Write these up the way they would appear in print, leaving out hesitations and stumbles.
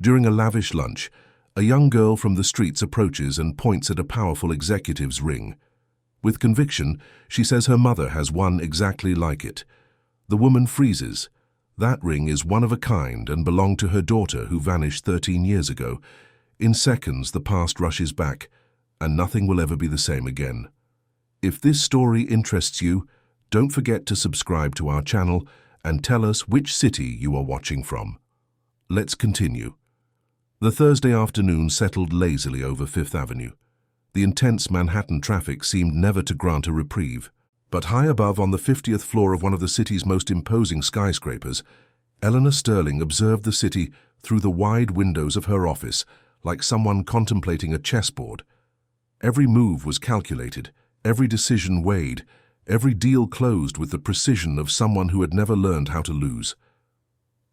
During a lavish lunch, a young girl from the streets approaches and points at a powerful executive's ring. With conviction, she says her mother has one exactly like it. The woman freezes. That ring is one of a kind and belonged to her daughter who vanished 13 years ago. In seconds, the past rushes back, and nothing will ever be the same again. If this story interests you, don't forget to subscribe to our channel and tell us which city you are watching from. Let's continue. The Thursday afternoon settled lazily over Fifth Avenue. The intense Manhattan traffic seemed never to grant a reprieve. But high above on the 50th floor of one of the city's most imposing skyscrapers, Eleanor Sterling observed the city through the wide windows of her office, like someone contemplating a chessboard. Every move was calculated, every decision weighed, every deal closed with the precision of someone who had never learned how to lose.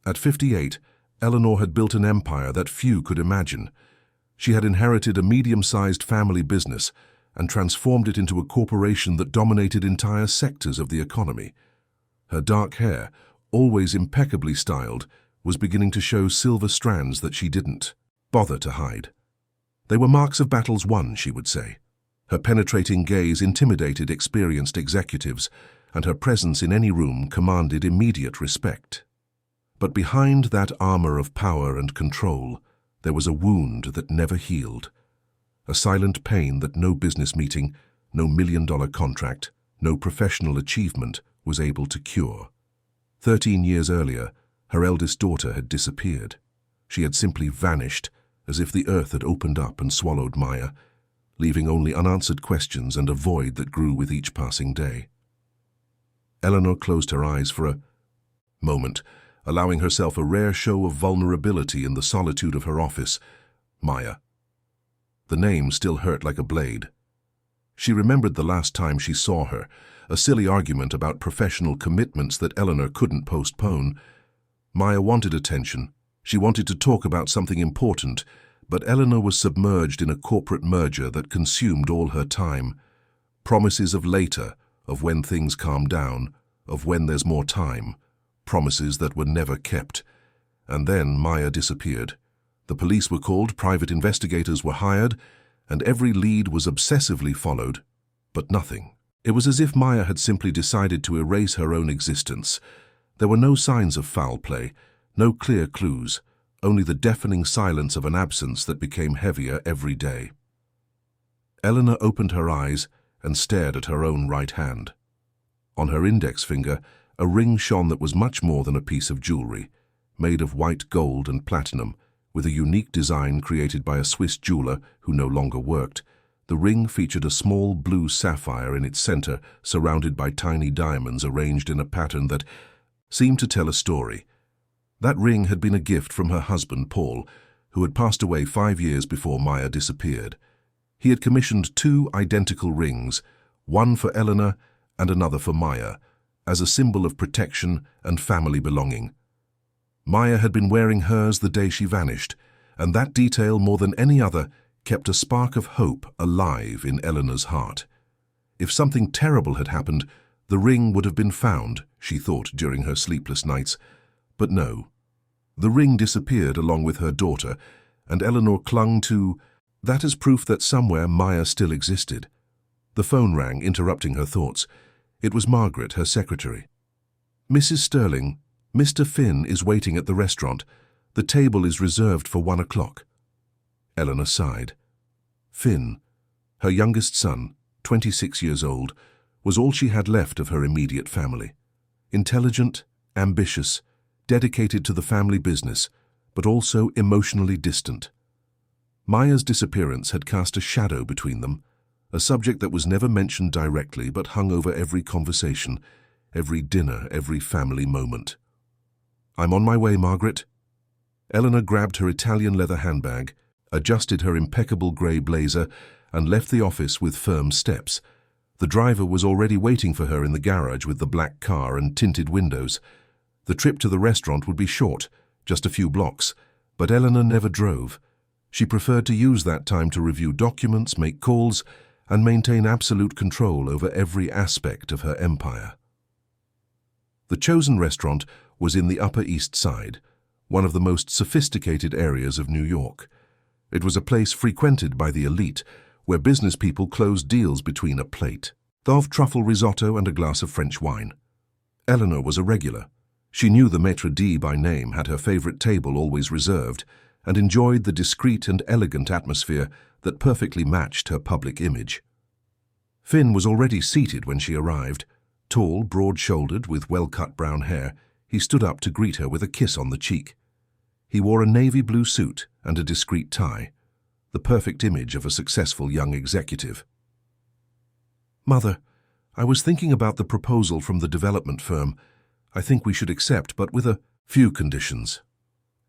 At 58, Eleanor had built an empire that few could imagine. She had inherited a medium-sized family business and transformed it into a corporation that dominated entire sectors of the economy. Her dark hair, always impeccably styled, was beginning to show silver strands that she didn't bother to hide. They were marks of battles won, she would say. Her penetrating gaze intimidated experienced executives, and her presence in any room commanded immediate respect. But behind that armor of power and control, there was a wound that never healed. A silent pain that no business meeting, no million-dollar contract, no professional achievement was able to cure. 13 years earlier, her eldest daughter had disappeared. She had simply vanished, as if the earth had opened up and swallowed Maya, leaving only unanswered questions and a void that grew with each passing day. Eleanor closed her eyes for a moment, allowing herself a rare show of vulnerability in the solitude of her office. Maya. The name still hurt like a blade. She remembered the last time she saw her, a silly argument about professional commitments that Eleanor couldn't postpone. Maya wanted attention. She wanted to talk about something important, but Eleanor was submerged in a corporate merger that consumed all her time. Promises of later, of when things calm down, of when there's more time. Promises that were never kept. And then Maya disappeared. The police were called, private investigators were hired, and every lead was obsessively followed, but nothing. It was as if Maya had simply decided to erase her own existence. There were no signs of foul play, no clear clues, only the deafening silence of an absence that became heavier every day. Eleanor opened her eyes and stared at her own right hand. On her index finger, a ring shone that was much more than a piece of jewelry, made of white gold and platinum, with a unique design created by a Swiss jeweler who no longer worked. The ring featured a small blue sapphire in its center, surrounded by tiny diamonds arranged in a pattern that seemed to tell a story. That ring had been a gift from her husband, Paul, who had passed away 5 years before Maya disappeared. He had commissioned 2 identical rings, one for Eleanor and another for Maya, as a symbol of protection and family belonging. Maya had been wearing hers the day she vanished, and that detail, more than any other, kept a spark of hope alive in Eleanor's heart. If something terrible had happened, the ring would have been found, she thought during her sleepless nights. But no. The ring disappeared along with her daughter, and Eleanor clung to that as proof that somewhere Maya still existed. The phone rang, interrupting her thoughts. It was Margaret, her secretary. "Mrs. Sterling, Mr. Finn is waiting at the restaurant. The table is reserved for 1 o'clock. Eleanor sighed. Finn, her youngest son, 26 years old, was all she had left of her immediate family. Intelligent, ambitious, dedicated to the family business, but also emotionally distant. Maya's disappearance had cast a shadow between them, a subject that was never mentioned directly but hung over every conversation, every dinner, every family moment. "I'm on my way, Margaret." Eleanor grabbed her Italian leather handbag, adjusted her impeccable grey blazer, and left the office with firm steps. The driver was already waiting for her in the garage with the black car and tinted windows. The trip to the restaurant would be short, just a few blocks, but Eleanor never drove. She preferred to use that time to review documents, make calls, and maintain absolute control over every aspect of her empire. The chosen restaurant was in the Upper East Side, one of the most sophisticated areas of New York. It was a place frequented by the elite, where business people closed deals between a plate of truffle risotto and a glass of French wine. Eleanor was a regular. She knew the maitre d' by name, had her favorite table always reserved, and enjoyed the discreet and elegant atmosphere that perfectly matched her public image. Finn was already seated when she arrived. Tall, broad-shouldered, with well-cut brown hair, he stood up to greet her with a kiss on the cheek. He wore a navy blue suit and a discreet tie, the perfect image of a successful young executive. "Mother, I was thinking about the proposal from the development firm. I think we should accept, but with a few conditions."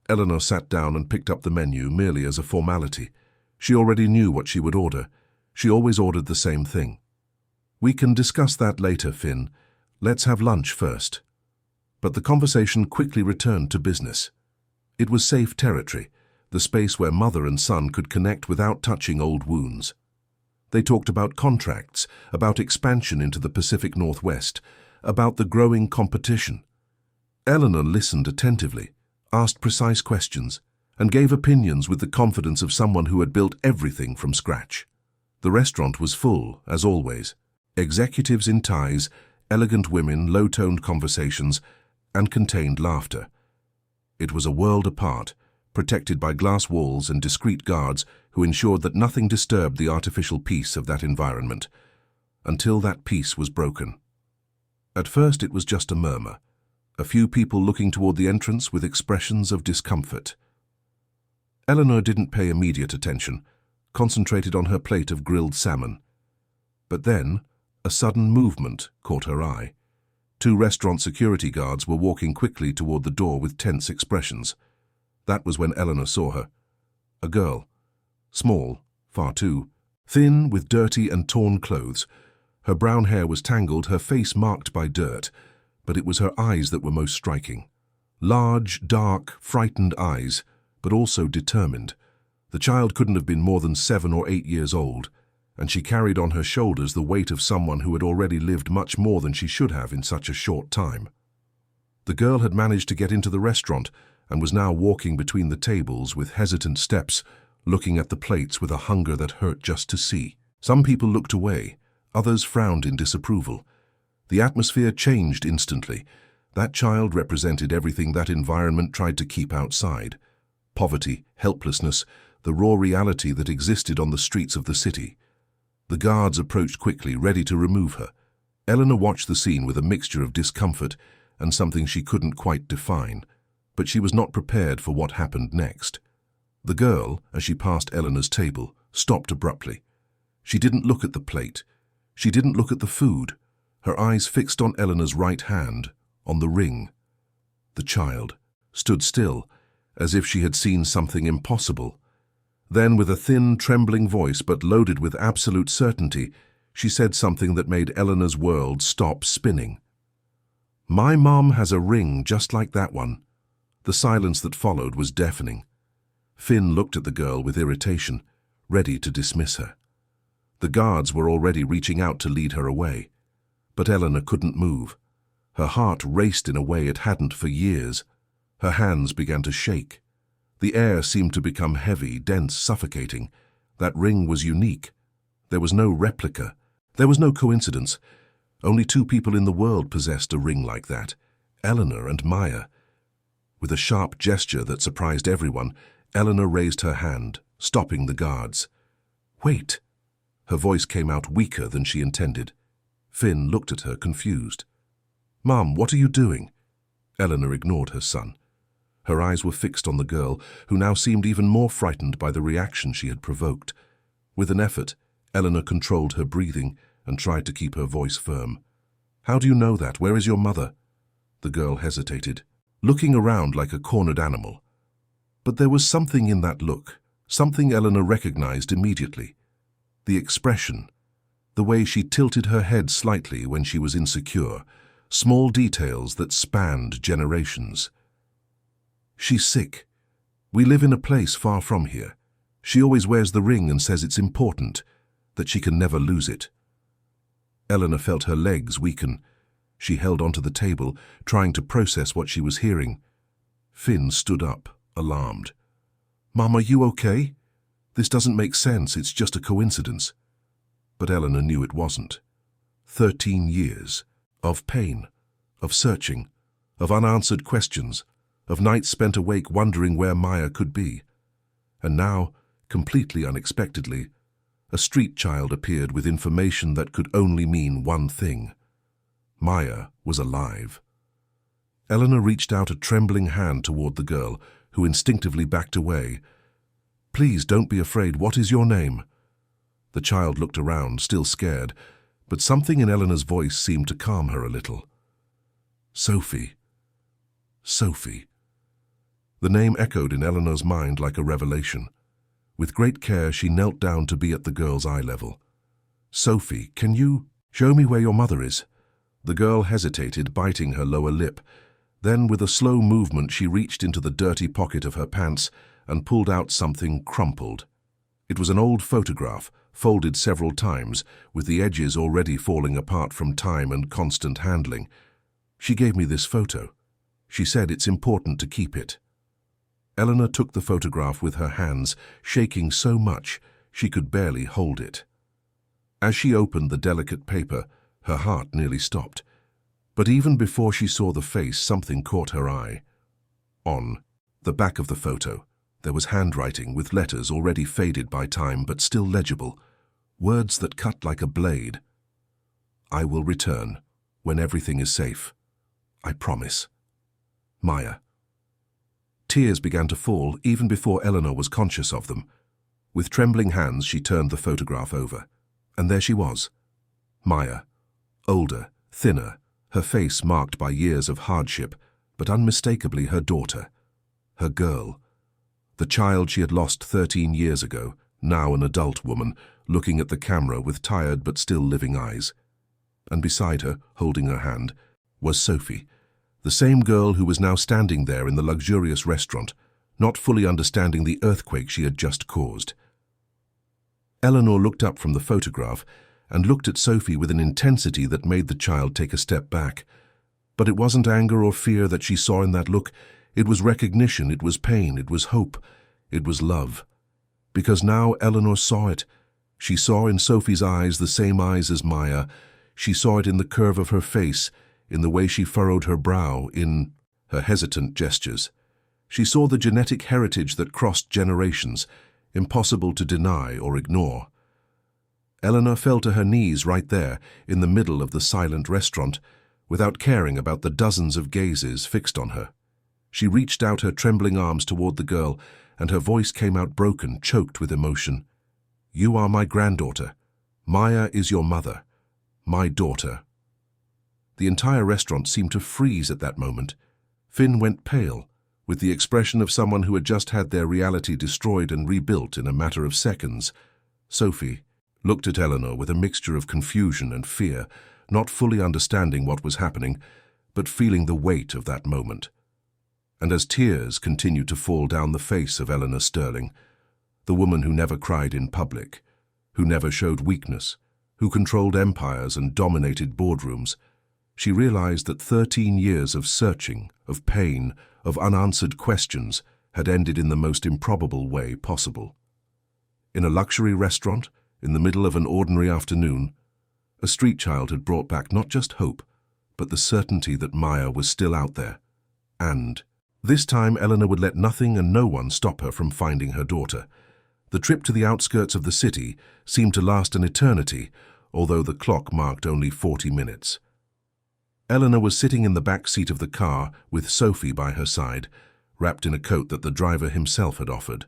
Eleanor sat down and picked up the menu merely as a formality. She already knew what she would order. She always ordered the same thing. "We can discuss that later, Finn. Let's have lunch first." But the conversation quickly returned to business. It was safe territory, the space where mother and son could connect without touching old wounds. They talked about contracts, about expansion into the Pacific Northwest, about the growing competition. Eleanor listened attentively, asked precise questions, and gave opinions with the confidence of someone who had built everything from scratch. The restaurant was full, as always. Executives in ties, elegant women, low-toned conversations, and contained laughter. It was a world apart, protected by glass walls and discreet guards who ensured that nothing disturbed the artificial peace of that environment, until that peace was broken. At first it was just a murmur, a few people looking toward the entrance with expressions of discomfort. Eleanor didn't pay immediate attention, concentrated on her plate of grilled salmon. But then, a sudden movement caught her eye. 2 restaurant security guards were walking quickly toward the door with tense expressions. That was when Eleanor saw her. A girl. Small, far too. Thin, with dirty and torn clothes. Her brown hair was tangled, her face marked by dirt, but it was her eyes that were most striking. Large, dark, frightened eyes, but also determined. The child couldn't have been more than 7 or 8 years old, and she carried on her shoulders the weight of someone who had already lived much more than she should have in such a short time. The girl had managed to get into the restaurant and was now walking between the tables with hesitant steps, looking at the plates with a hunger that hurt just to see. Some people looked away, others frowned in disapproval. The atmosphere changed instantly. That child represented everything that environment tried to keep outside. Poverty, helplessness, the raw reality that existed on the streets of the city. The guards approached quickly, ready to remove her. Eleanor watched the scene with a mixture of discomfort and something she couldn't quite define, but she was not prepared for what happened next. The girl, as she passed Eleanor's table, stopped abruptly. She didn't look at the plate. She didn't look at the food. Her eyes fixed on Eleanor's right hand, on the ring. The child stood still, as if she had seen something impossible. Then, with a thin, trembling voice but loaded with absolute certainty, she said something that made Eleanor's world stop spinning. "My mom has a ring just like that one." The silence that followed was deafening. Finn looked at the girl with irritation, ready to dismiss her. The guards were already reaching out to lead her away. But Eleanor couldn't move. Her heart raced in a way it hadn't for years. Her hands began to shake. The air seemed to become heavy, dense, suffocating. That ring was unique. There was no replica. There was no coincidence. Only 2 people in the world possessed a ring like that, Eleanor and Maya. With a sharp gesture that surprised everyone, Eleanor raised her hand, stopping the guards. "Wait!" Her voice came out weaker than she intended. Finn looked at her, confused. "Mom, what are you doing?" Eleanor ignored her son. Her eyes were fixed on the girl, who now seemed even more frightened by the reaction she had provoked. With an effort, Eleanor controlled her breathing and tried to keep her voice firm. "How do you know that? Where is your mother?" The girl hesitated, looking around like a cornered animal. But there was something in that look, something Eleanor recognized immediately. The expression, the way she tilted her head slightly when she was insecure, small details that spanned generations. "She's sick. We live in a place far from here. She always wears the ring and says it's important, that she can never lose it." Eleanor felt her legs weaken. She held onto the table, trying to process what she was hearing. Finn stood up, alarmed. "Mum, are you okay? This doesn't make sense, it's just a coincidence." But Eleanor knew it wasn't. 13 years of pain, of searching, of unanswered questions, of nights spent awake wondering where Maya could be. And now, completely unexpectedly, a street child appeared with information that could only mean one thing. Maya was alive. Eleanor reached out a trembling hand toward the girl, who instinctively backed away. "Please, don't be afraid. What is your name?" The child looked around, still scared, but something in Eleanor's voice seemed to calm her a little. "Sophie. Sophie." The name echoed in Eleanor's mind like a revelation. With great care, she knelt down to be at the girl's eye level. "Sophie, can you show me where your mother is?" The girl hesitated, biting her lower lip. Then, with a slow movement, she reached into the dirty pocket of her pants and pulled out something crumpled. It was an old photograph, folded several times, with the edges already falling apart from time and constant handling. "She gave me this photo. She said it's important to keep it." Eleanor took the photograph with her hands, shaking so much she could barely hold it. As she opened the delicate paper, her heart nearly stopped. But even before she saw the face, something caught her eye. On the back of the photo, there was handwriting with letters already faded by time but still legible, words that cut like a blade. "I will return when everything is safe. I promise. Maya." Tears began to fall even before Eleanor was conscious of them. With trembling hands, she turned the photograph over. And there she was. Maya, older, thinner, her face marked by years of hardship, but unmistakably her daughter, her girl. The child she had lost 13 years ago, now an adult woman, looking at the camera with tired but still living eyes. And beside her, holding her hand, was Sophie, the same girl who was now standing there in the luxurious restaurant, not fully understanding the earthquake she had just caused. Eleanor looked up from the photograph and looked at Sophie with an intensity that made the child take a step back. But it wasn't anger or fear that she saw in that look. It was recognition, it was pain, it was hope, it was love. Because now Eleanor saw it. She saw in Sophie's eyes the same eyes as Maya. She saw it in the curve of her face, in the way she furrowed her brow, in her hesitant gestures. She saw the genetic heritage that crossed generations, impossible to deny or ignore. Eleanor fell to her knees right there, in the middle of the silent restaurant, without caring about the dozens of gazes fixed on her. She reached out her trembling arms toward the girl, and her voice came out broken, choked with emotion. "You are my granddaughter. Maya is your mother. My daughter." The entire restaurant seemed to freeze at that moment. Finn went pale, with the expression of someone who had just had their reality destroyed and rebuilt in a matter of seconds. Sophie looked at Eleanor with a mixture of confusion and fear, not fully understanding what was happening, but feeling the weight of that moment. And as tears continued to fall down the face of Eleanor Sterling, the woman who never cried in public, who never showed weakness, who controlled empires and dominated boardrooms, she realized that 13 years of searching, of pain, of unanswered questions had ended in the most improbable way possible. In a luxury restaurant, in the middle of an ordinary afternoon, a street child had brought back not just hope, but the certainty that Maya was still out there. And this time Eleanor would let nothing and no one stop her from finding her daughter. The trip to the outskirts of the city seemed to last an eternity, although the clock marked only 40 minutes. Eleanor was sitting in the back seat of the car with Sophie by her side, wrapped in a coat that the driver himself had offered.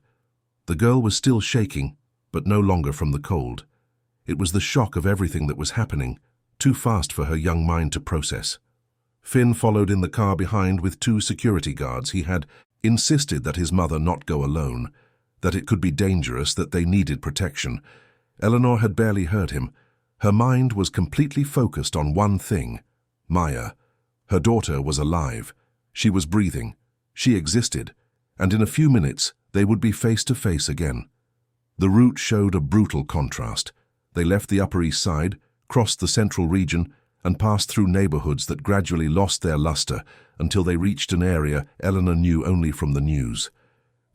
The girl was still shaking, but no longer from the cold. It was the shock of everything that was happening, too fast for her young mind to process. Finn followed in the car behind with 2 security guards. He had insisted that his mother not go alone, that it could be dangerous, that they needed protection. Eleanor had barely heard him. Her mind was completely focused on one thing: Maya. Her daughter was alive. She was breathing. She existed. And in a few minutes, they would be face to face again. The route showed a brutal contrast. They left the Upper East Side, crossed the central region, and passed through neighborhoods that gradually lost their luster until they reached an area Eleanor knew only from the news.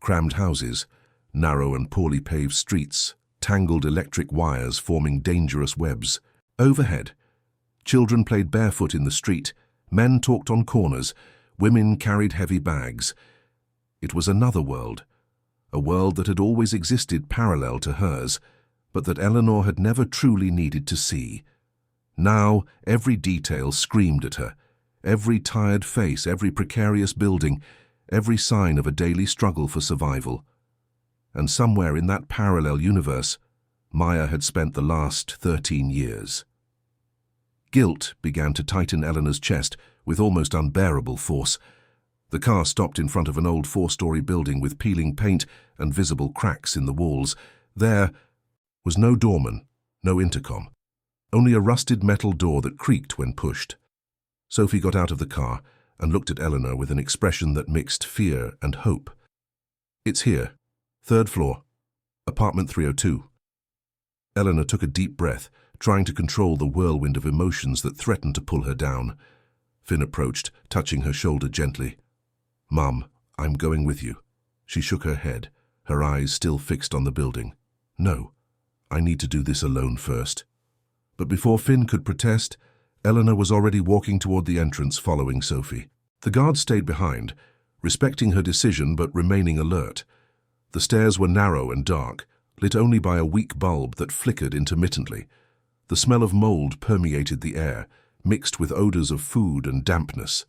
Crammed houses, narrow and poorly paved streets, tangled electric wires forming dangerous webs. Overhead, children played barefoot in the street, men talked on corners, women carried heavy bags. It was another world, a world that had always existed parallel to hers, but that Eleanor had never truly needed to see. Now, every detail screamed at her, every tired face, every precarious building, every sign of a daily struggle for survival. And somewhere in that parallel universe, Maya had spent the last 13 years. Guilt began to tighten Eleanor's chest with almost unbearable force. The car stopped in front of an old 4-story building with peeling paint and visible cracks in the walls. There was no doorman, no intercom, only a rusted metal door that creaked when pushed. Sophie got out of the car and looked at Eleanor with an expression that mixed fear and hope. "It's here, 3rd floor, apartment 302. Eleanor took a deep breath, trying to control the whirlwind of emotions that threatened to pull her down. Finn approached, touching her shoulder gently. "Mum, I'm going with you." She shook her head, her eyes still fixed on the building. "No, I need to do this alone first." But before Finn could protest, Eleanor was already walking toward the entrance following Sophie. The guards stayed behind, respecting her decision but remaining alert. The stairs were narrow and dark, lit only by a weak bulb that flickered intermittently. The smell of mold permeated the air, mixed with odors of food and dampness.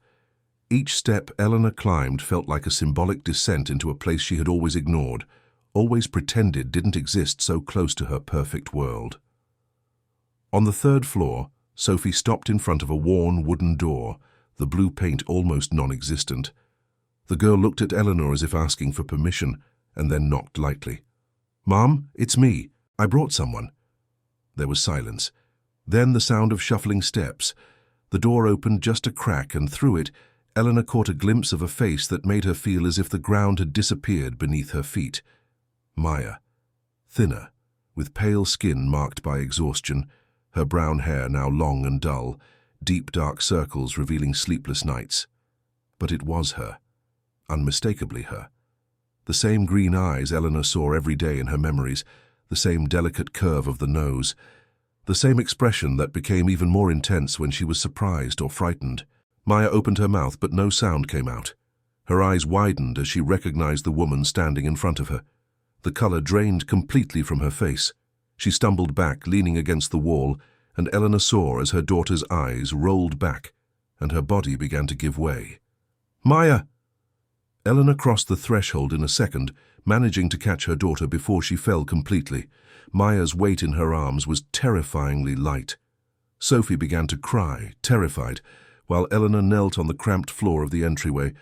Each step Eleanor climbed felt like a symbolic descent into a place she had always ignored, always pretended didn't exist so close to her perfect world. On the 3rd floor, Sophie stopped in front of a worn wooden door, the blue paint almost non-existent. The girl looked at Eleanor as if asking for permission, and then knocked lightly. "Mom, it's me. I brought someone." There was silence. Then the sound of shuffling steps. The door opened just a crack, and through it, Eleanor caught a glimpse of a face that made her feel as if the ground had disappeared beneath her feet. Maya. Thinner, with pale skin marked by exhaustion, her brown hair now long and dull, deep dark circles revealing sleepless nights. But it was her. Unmistakably her. The same green eyes Eleanor saw every day in her memories, the same delicate curve of the nose, the same expression that became even more intense when she was surprised or frightened. Maya opened her mouth, but no sound came out. Her eyes widened as she recognized the woman standing in front of her. The color drained completely from her face. She stumbled back, leaning against the wall, and Eleanor saw as her daughter's eyes rolled back, and her body began to give way. "Maya!" Eleanor crossed the threshold in a second, managing to catch her daughter before she fell completely. Maya's weight in her arms was terrifyingly light. Sophie began to cry, terrified, while Eleanor knelt on the cramped floor of the entryway,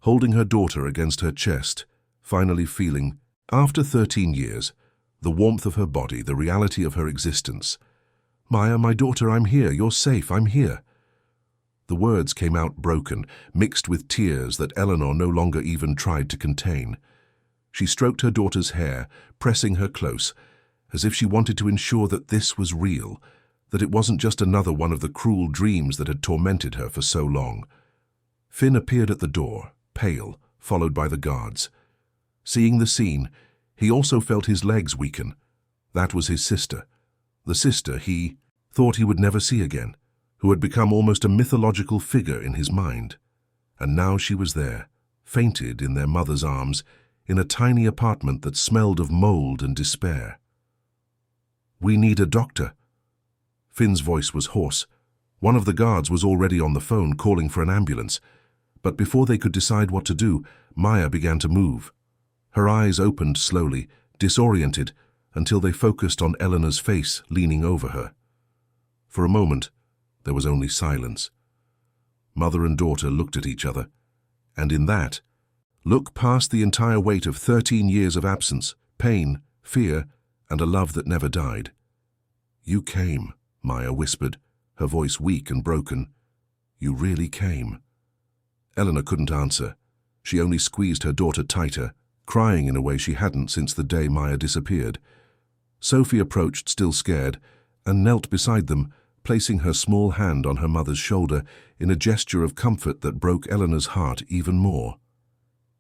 holding her daughter against her chest, finally feeling, after 13 years, the warmth of her body, the reality of her existence. "Maya, my daughter, I'm here. You're safe. I'm here." The words came out broken, mixed with tears that Eleanor no longer even tried to contain. She stroked her daughter's hair, pressing her close, as if she wanted to ensure that this was real, that it wasn't just another one of the cruel dreams that had tormented her for so long. Finn appeared at the door, pale, followed by the guards. Seeing the scene, he also felt his legs weaken. That was his sister, the sister he thought he would never see again, who had become almost a mythological figure in his mind. And now she was there, fainted in their mother's arms, in a tiny apartment that smelled of mold and despair. "We need a doctor." Finn's voice was hoarse. One of the guards was already on the phone calling for an ambulance. But before they could decide what to do, Maya began to move. Her eyes opened slowly, disoriented, until they focused on Eleanor's face leaning over her. For a moment, there was only silence. Mother and daughter looked at each other, and in that, look past the entire weight of 13 years of absence, pain, fear, and a love that never died. "You came," Maya whispered, her voice weak and broken. "You really came." Eleanor couldn't answer. She only squeezed her daughter tighter, crying in a way she hadn't since the day Maya disappeared. Sophie approached, still scared, and knelt beside them, placing her small hand on her mother's shoulder in a gesture of comfort that broke Eleanor's heart even more.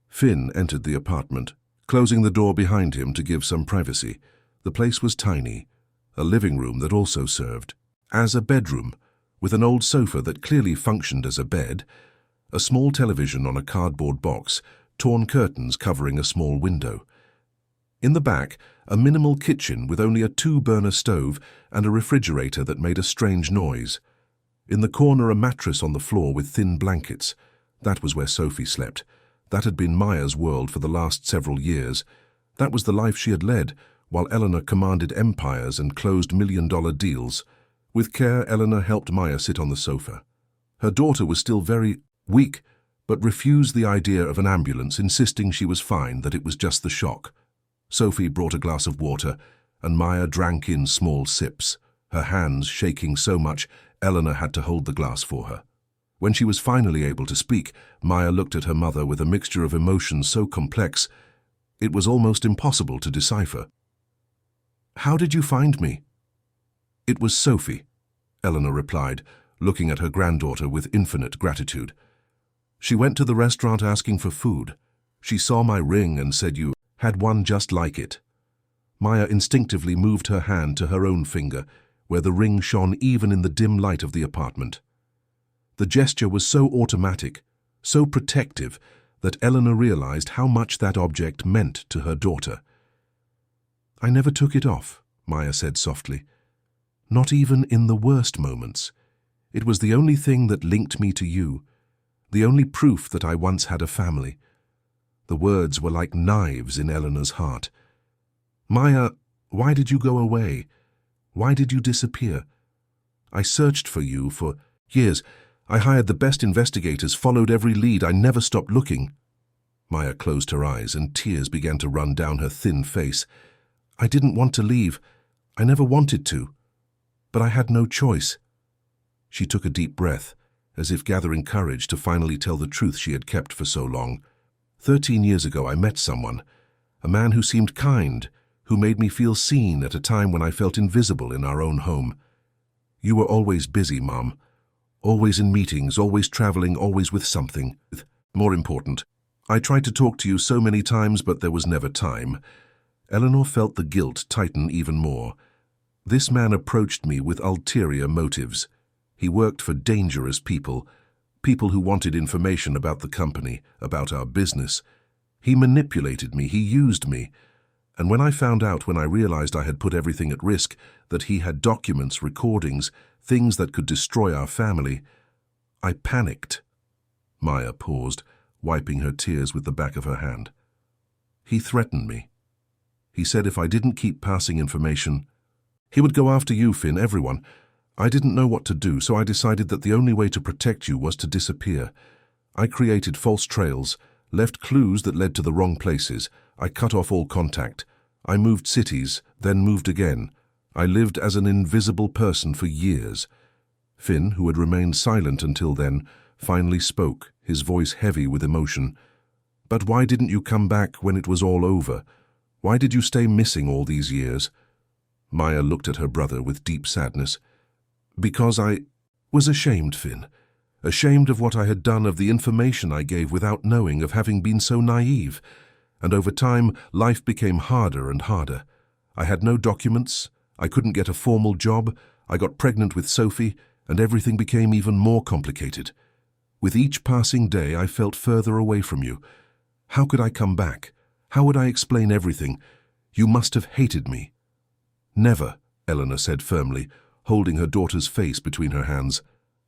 Finn entered the apartment, closing the door behind him to give some privacy. The place was tiny, a living room that also served as a bedroom, with an old sofa that clearly functioned as a bed, a small television on a cardboard box, torn curtains covering a small window. In the back, a minimal kitchen with only a 2-burner stove and a refrigerator that made a strange noise. In the corner, a mattress on the floor with thin blankets. That was where Sophie slept. That had been Maya's world for the last several years. That was the life she had led, while Eleanor commanded empires and closed million-dollar deals. With care, Eleanor helped Maya sit on the sofa. Her daughter was still very weak, but refused the idea of an ambulance, insisting she was fine, that it was just the shock. Sophie brought a glass of water, and Maya drank in small sips, her hands shaking so much Eleanor had to hold the glass for her. When she was finally able to speak, Maya looked at her mother with a mixture of emotions so complex it was almost impossible to decipher. "How did you find me?" "It was Sophie," Eleanor replied, looking at her granddaughter with infinite gratitude. "She went to the restaurant asking for food. She saw my ring and said you had one just like it." Maya instinctively moved her hand to her own finger, where the ring shone even in the dim light of the apartment. The gesture was so automatic, so protective, that Eleanor realized how much that object meant to her daughter. "I never took it off," Maya said softly. "Not even in the worst moments. It was the only thing that linked me to you, the only proof that I once had a family." The words were like knives in Eleanor's heart. "Maya, why did you go away? Why did you disappear? I searched for you for years. I hired the best investigators, followed every lead. I never stopped looking." Maya closed her eyes and tears began to run down her thin face. "I didn't want to leave. I never wanted to. But I had no choice." She took a deep breath, as if gathering courage to finally tell the truth she had kept for so long. 13 years ago I met someone, a man who seemed kind, who made me feel seen at a time when I felt invisible in our own home. You were always busy, Mom. Always in meetings, always traveling, always with something. More important, I tried to talk to you so many times, but there was never time. Eleanor felt the guilt tighten even more. This man approached me with ulterior motives. He worked for dangerous people, people who wanted information about the company, about our business. He manipulated me, he used me. And when I found out, when I realized I had put everything at risk, that he had documents, recordings, things that could destroy our family, I panicked. Maya paused, wiping her tears with the back of her hand. He threatened me. He said if I didn't keep passing information, he would go after you, Finn, everyone. I didn't know what to do, so I decided that the only way to protect you was to disappear. I created false trails, left clues that led to the wrong places. I cut off all contact. I moved cities, then moved again. I lived as an invisible person for years. Finn, who had remained silent until then, finally spoke, his voice heavy with emotion. "But why didn't you come back when it was all over? Why did you stay missing all these years?" Maya looked at her brother with deep sadness. "Because I was ashamed, Finn. Ashamed of what I had done, of the information I gave without knowing, of having been so naive. And over time, life became harder and harder. I had no documents. I couldn't get a formal job. I got pregnant with Sophie, and everything became even more complicated. With each passing day, I felt further away from you. How could I come back? How would I explain everything? You must have hated me." "Never," Eleanor said firmly, holding her daughter's face between her hands.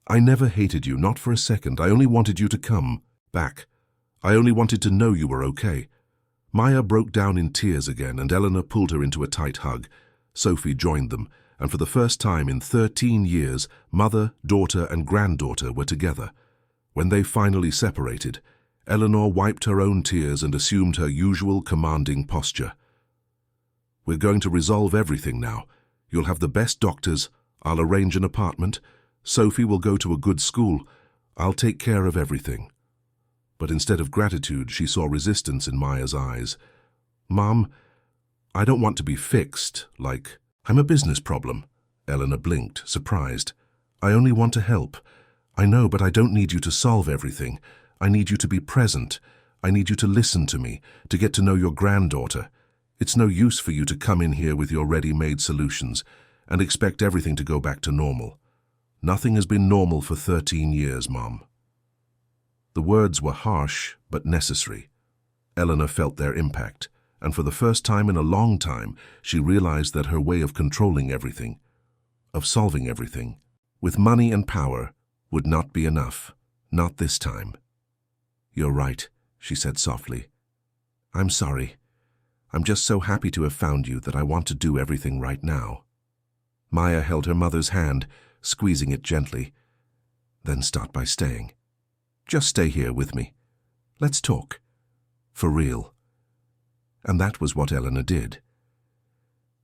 "I never hated you, not for a second. I only wanted you to come back. I only wanted to know you were okay." Maya broke down in tears again, and Eleanor pulled her into a tight hug. Sophie joined them, and for the first time in 13 years, mother, daughter, and granddaughter were together. When they finally separated, Eleanor wiped her own tears and assumed her usual commanding posture. "We're going to resolve everything now. You'll have the best doctors. I'll arrange an apartment. Sophie will go to a good school. I'll take care of everything." But instead of gratitude, she saw resistance in Maya's eyes. "Mom, I don't want to be fixed, like I'm a business problem." Eleanor blinked, surprised. I only want to help. I know, but I don't need you to solve everything. I need you to be present. I need you to listen to me, to get to know your granddaughter. It's no use for you to come in here with your ready-made solutions and expect everything to go back to normal. Nothing has been normal for 13 years, Mom." The words were harsh, but necessary. Eleanor felt their impact, and for the first time in a long time, she realized that her way of controlling everything, of solving everything, with money and power, would not be enough. Not this time. "You're right," she said softly. "I'm sorry. I'm just so happy to have found you that I want to do everything right now." Maya held her mother's hand, squeezing it gently. "Then start by staying. Just stay here with me. Let's talk. For real." And that was what Eleanor did.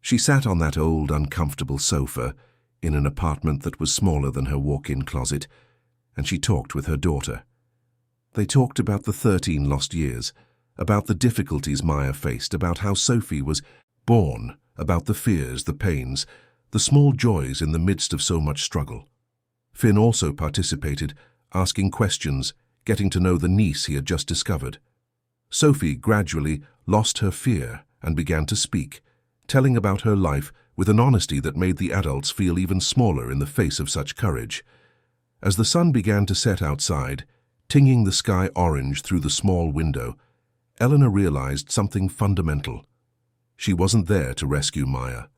She sat on that old, uncomfortable sofa in an apartment that was smaller than her walk-in closet, and she talked with her daughter. They talked about the 13 lost years, about the difficulties Maya faced, about how Sophie was born, about the fears, the pains, the small joys in the midst of so much struggle. Finn also participated, asking questions, getting to know the niece he had just discovered. Sophie gradually lost her fear and began to speak, telling about her life with an honesty that made the adults feel even smaller in the face of such courage. As the sun began to set outside, tinging the sky orange through the small window, Eleanor realized something fundamental. She wasn't there to rescue Maya.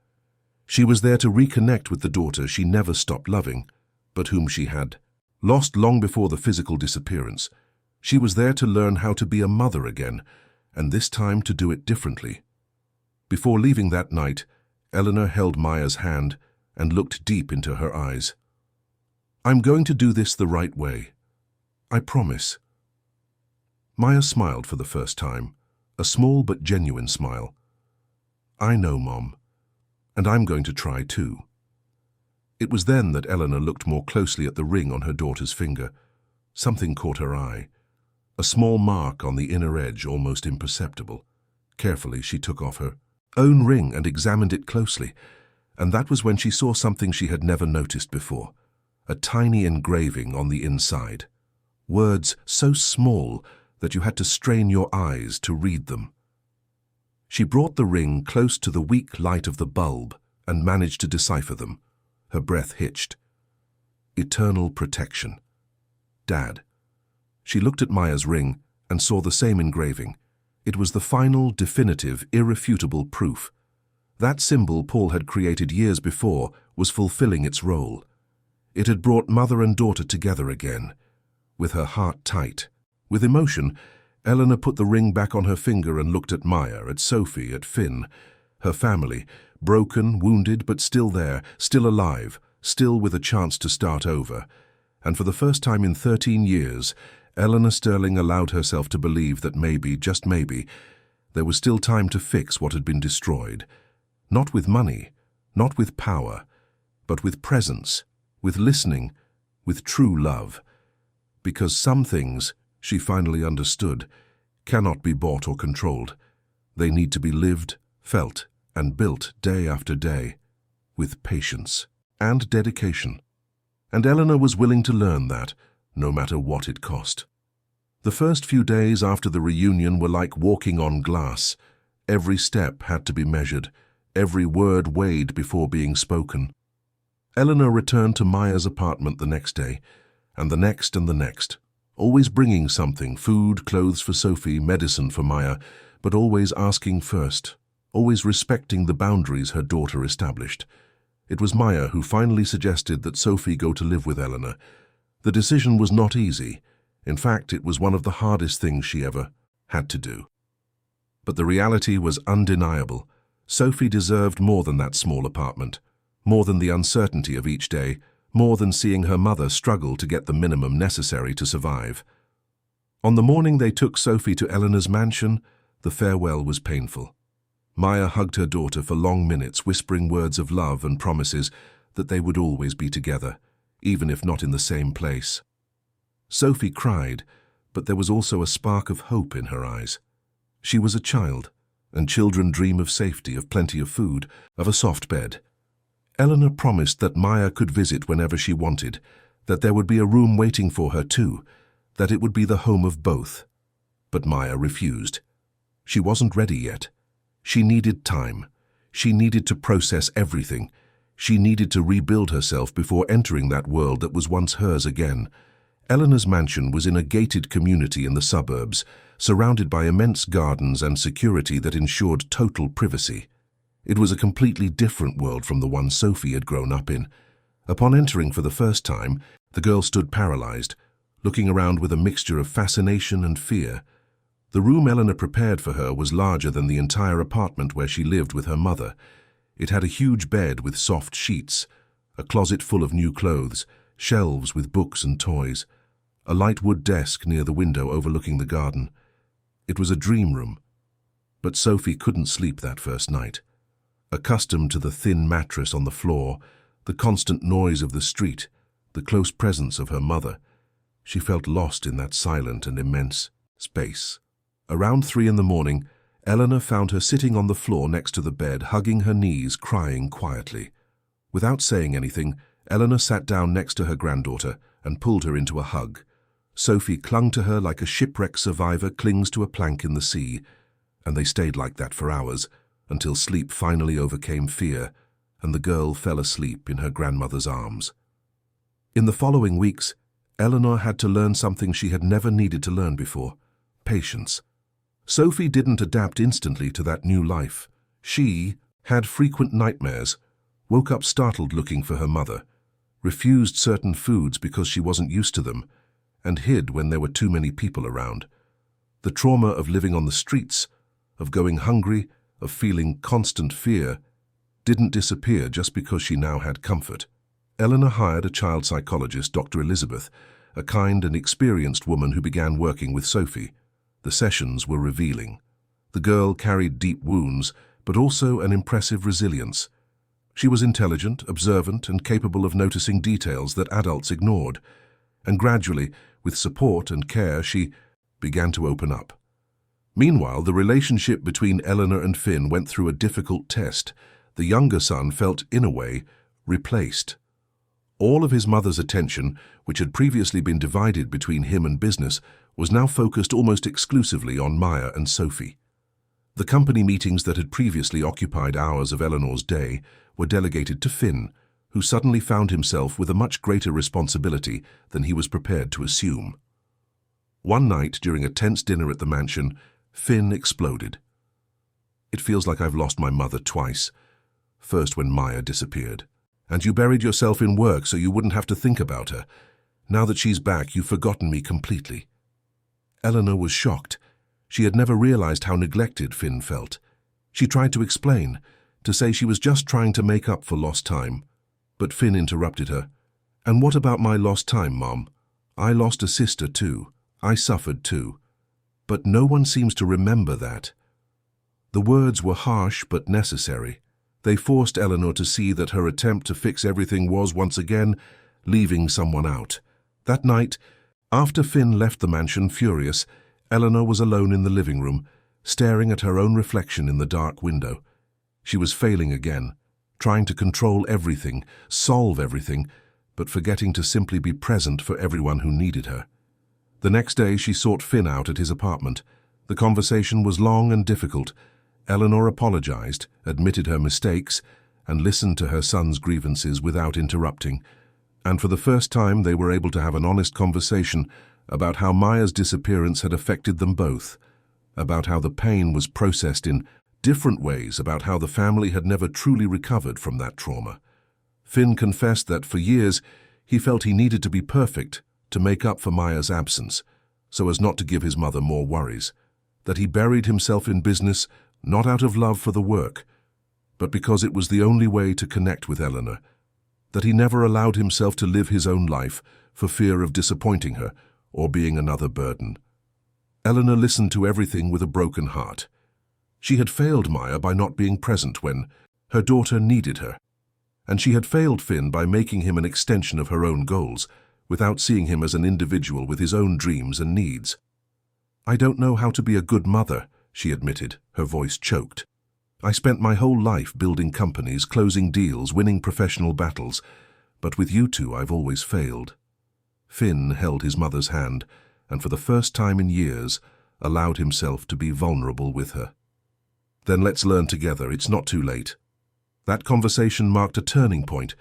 She was there to reconnect with the daughter she never stopped loving, but whom she had lost long before the physical disappearance. She was there to learn how to be a mother again, and this time to do it differently. Before leaving that night, Eleanor held Maya's hand and looked deep into her eyes. "I'm going to do this the right way. I promise." Maya smiled for the first time, a small but genuine smile. "I know, Mom, and I'm going to try too." It was then that Eleanor looked more closely at the ring on her daughter's finger. Something caught her eye. A small mark on the inner edge, almost imperceptible. Carefully, she took off her own ring and examined it closely, and that was when she saw something she had never noticed before. A tiny engraving on the inside. Words so small that you had to strain your eyes to read them. She brought the ring close to the weak light of the bulb and managed to decipher them. Her breath hitched. Eternal protection. Dad. She looked at Maya's ring and saw the same engraving. It was the final, definitive, irrefutable proof. That symbol Paul had created years before was fulfilling its role. It had brought mother and daughter together again, with her heart tight. With emotion, Eleanor put the ring back on her finger and looked at Maya, at Sophie, at Finn, her family, broken, wounded, but still there, still alive, still with a chance to start over. And for the first time in 13 years, Eleanor Sterling allowed herself to believe that maybe, just maybe, there was still time to fix what had been destroyed. Not with money, not with power, but with presence, with listening, with true love. Because some things, she finally understood, cannot be bought or controlled. They need to be lived, felt, and built day after day, with patience and dedication. And Eleanor was willing to learn that, no matter what it cost. The first few days after the reunion were like walking on glass. Every step had to be measured, every word weighed before being spoken. Eleanor returned to Maya's apartment the next day, and the next and the next, always bringing something, food, clothes for Sophie, medicine for Maya, but always asking first, always respecting the boundaries her daughter established. It was Maya who finally suggested that Sophie go to live with Eleanor. The decision was not easy. In fact, it was one of the hardest things she ever had to do. But the reality was undeniable. Sophie deserved more than that small apartment, more than the uncertainty of each day, more than seeing her mother struggle to get the minimum necessary to survive. On the morning they took Sophie to Eleanor's mansion, the farewell was painful. Maya hugged her daughter for long minutes, whispering words of love and promises that they would always be together, even if not in the same place. Sophie cried, but there was also a spark of hope in her eyes. She was a child, and children dream of safety, of plenty of food, of a soft bed. Eleanor promised that Maya could visit whenever she wanted, that there would be a room waiting for her too, that it would be the home of both. But Maya refused. She wasn't ready yet. She needed time. She needed to process everything. She needed to rebuild herself before entering that world that was once hers again. Eleanor's mansion was in a gated community in the suburbs, surrounded by immense gardens and security that ensured total privacy. It was a completely different world from the one Sophie had grown up in. Upon entering for the first time, the girl stood paralyzed, looking around with a mixture of fascination and fear. The room Eleanor prepared for her was larger than the entire apartment where she lived with her mother. It had a huge bed with soft sheets, a closet full of new clothes, shelves with books and toys, a light wood desk near the window overlooking the garden. It was a dream room. But Sophie couldn't sleep that first night. Accustomed to the thin mattress on the floor, the constant noise of the street, the close presence of her mother, she felt lost in that silent and immense space. Around 3 in the morning, Eleanor found her sitting on the floor next to the bed, hugging her knees, crying quietly. Without saying anything, Eleanor sat down next to her granddaughter and pulled her into a hug. Sophie clung to her like a shipwreck survivor clings to a plank in the sea, and they stayed like that for hours, until sleep finally overcame fear, and the girl fell asleep in her grandmother's arms. In the following weeks, Eleanor had to learn something she had never needed to learn before: patience. Sophie didn't adapt instantly to that new life. She had frequent nightmares, woke up startled looking for her mother, refused certain foods because she wasn't used to them, and hid when there were too many people around. The trauma of living on the streets, of going hungry, of feeling constant fear, didn't disappear just because she now had comfort. Eleanor hired a child psychologist, Dr. Elizabeth, a kind and experienced woman who began working with Sophie. The sessions were revealing. The girl carried deep wounds, but also an impressive resilience. She was intelligent, observant, and capable of noticing details that adults ignored. And gradually, with support and care, she began to open up. Meanwhile, the relationship between Eleanor and Finn went through a difficult test. The younger son felt, in a way, replaced. All of his mother's attention, which had previously been divided between him and business, was now focused almost exclusively on Maya and Sophie. The company meetings that had previously occupied hours of Eleanor's day were delegated to Finn, who suddenly found himself with a much greater responsibility than he was prepared to assume. One night, during a tense dinner at the mansion, Finn exploded. "It feels like I've lost my mother twice. First when Maya disappeared. And you buried yourself in work so you wouldn't have to think about her. Now that she's back, you've forgotten me completely." Eleanor was shocked. She had never realized how neglected Finn felt. She tried to explain, to say she was just trying to make up for lost time. But Finn interrupted her. "And what about my lost time, Mom? I lost a sister too. I suffered too. But no one seems to remember that." The words were harsh but necessary. They forced Eleanor to see that her attempt to fix everything was, once again, leaving someone out. That night, after Finn left the mansion furious, Eleanor was alone in the living room, staring at her own reflection in the dark window. She was failing again, trying to control everything, solve everything, but forgetting to simply be present for everyone who needed her. The next day she sought Finn out at his apartment. The conversation was long and difficult. Eleanor apologized, admitted her mistakes, and listened to her son's grievances without interrupting. And for the first time they were able to have an honest conversation about how Maya's disappearance had affected them both, about how the pain was processed in different ways, about how the family had never truly recovered from that trauma. Finn confessed that for years he felt he needed to be perfect to make up for Maya's absence, so as not to give his mother more worries, that he buried himself in business not out of love for the work, but because it was the only way to connect with Eleanor, that he never allowed himself to live his own life for fear of disappointing her or being another burden. Eleanor listened to everything with a broken heart. She had failed Maya by not being present when her daughter needed her, and she had failed Finn by making him an extension of her own goals, without seeing him as an individual with his own dreams and needs. "I don't know how to be a good mother," she admitted, her voice choked. I spent my whole life building companies, closing deals, winning professional battles, but with you two I've always failed. Finn held his mother's hand, and for the first time in years, allowed himself to be vulnerable with her. Then let's learn together, it's not too late. That conversation marked a turning point.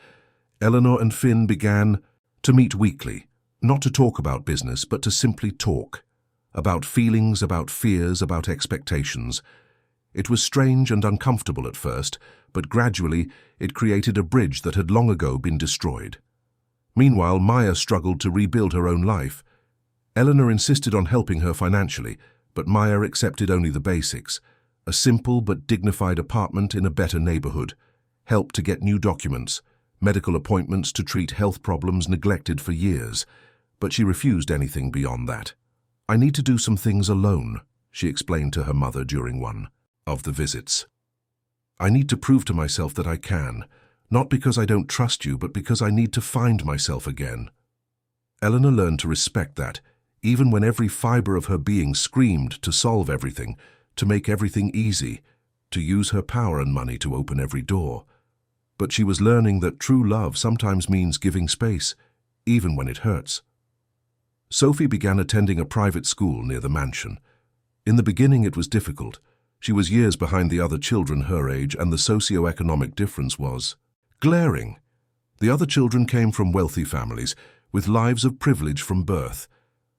Eleanor and Finn began to meet weekly, not to talk about business, but to simply talk. About feelings, about fears, about expectations. It was strange and uncomfortable at first, but gradually it created a bridge that had long ago been destroyed. Meanwhile, Maya struggled to rebuild her own life. Eleanor insisted on helping her financially, but Maya accepted only the basics. A simple but dignified apartment in a better neighborhood, help to get new documents, medical appointments to treat health problems neglected for years, but she refused anything beyond that. "I need to do some things alone," she explained to her mother during one of the visits. "I need to prove to myself that I can, not because I don't trust you, but because I need to find myself again." Eleanor learned to respect that, even when every fiber of her being screamed to solve everything, to make everything easy, to use her power and money to open every door. But she was learning that true love sometimes means giving space, even when it hurts. Sophie began attending a private school near the mansion. In the beginning it was difficult. She was years behind the other children her age, and the socio-economic difference was glaring. The other children came from wealthy families, with lives of privilege from birth.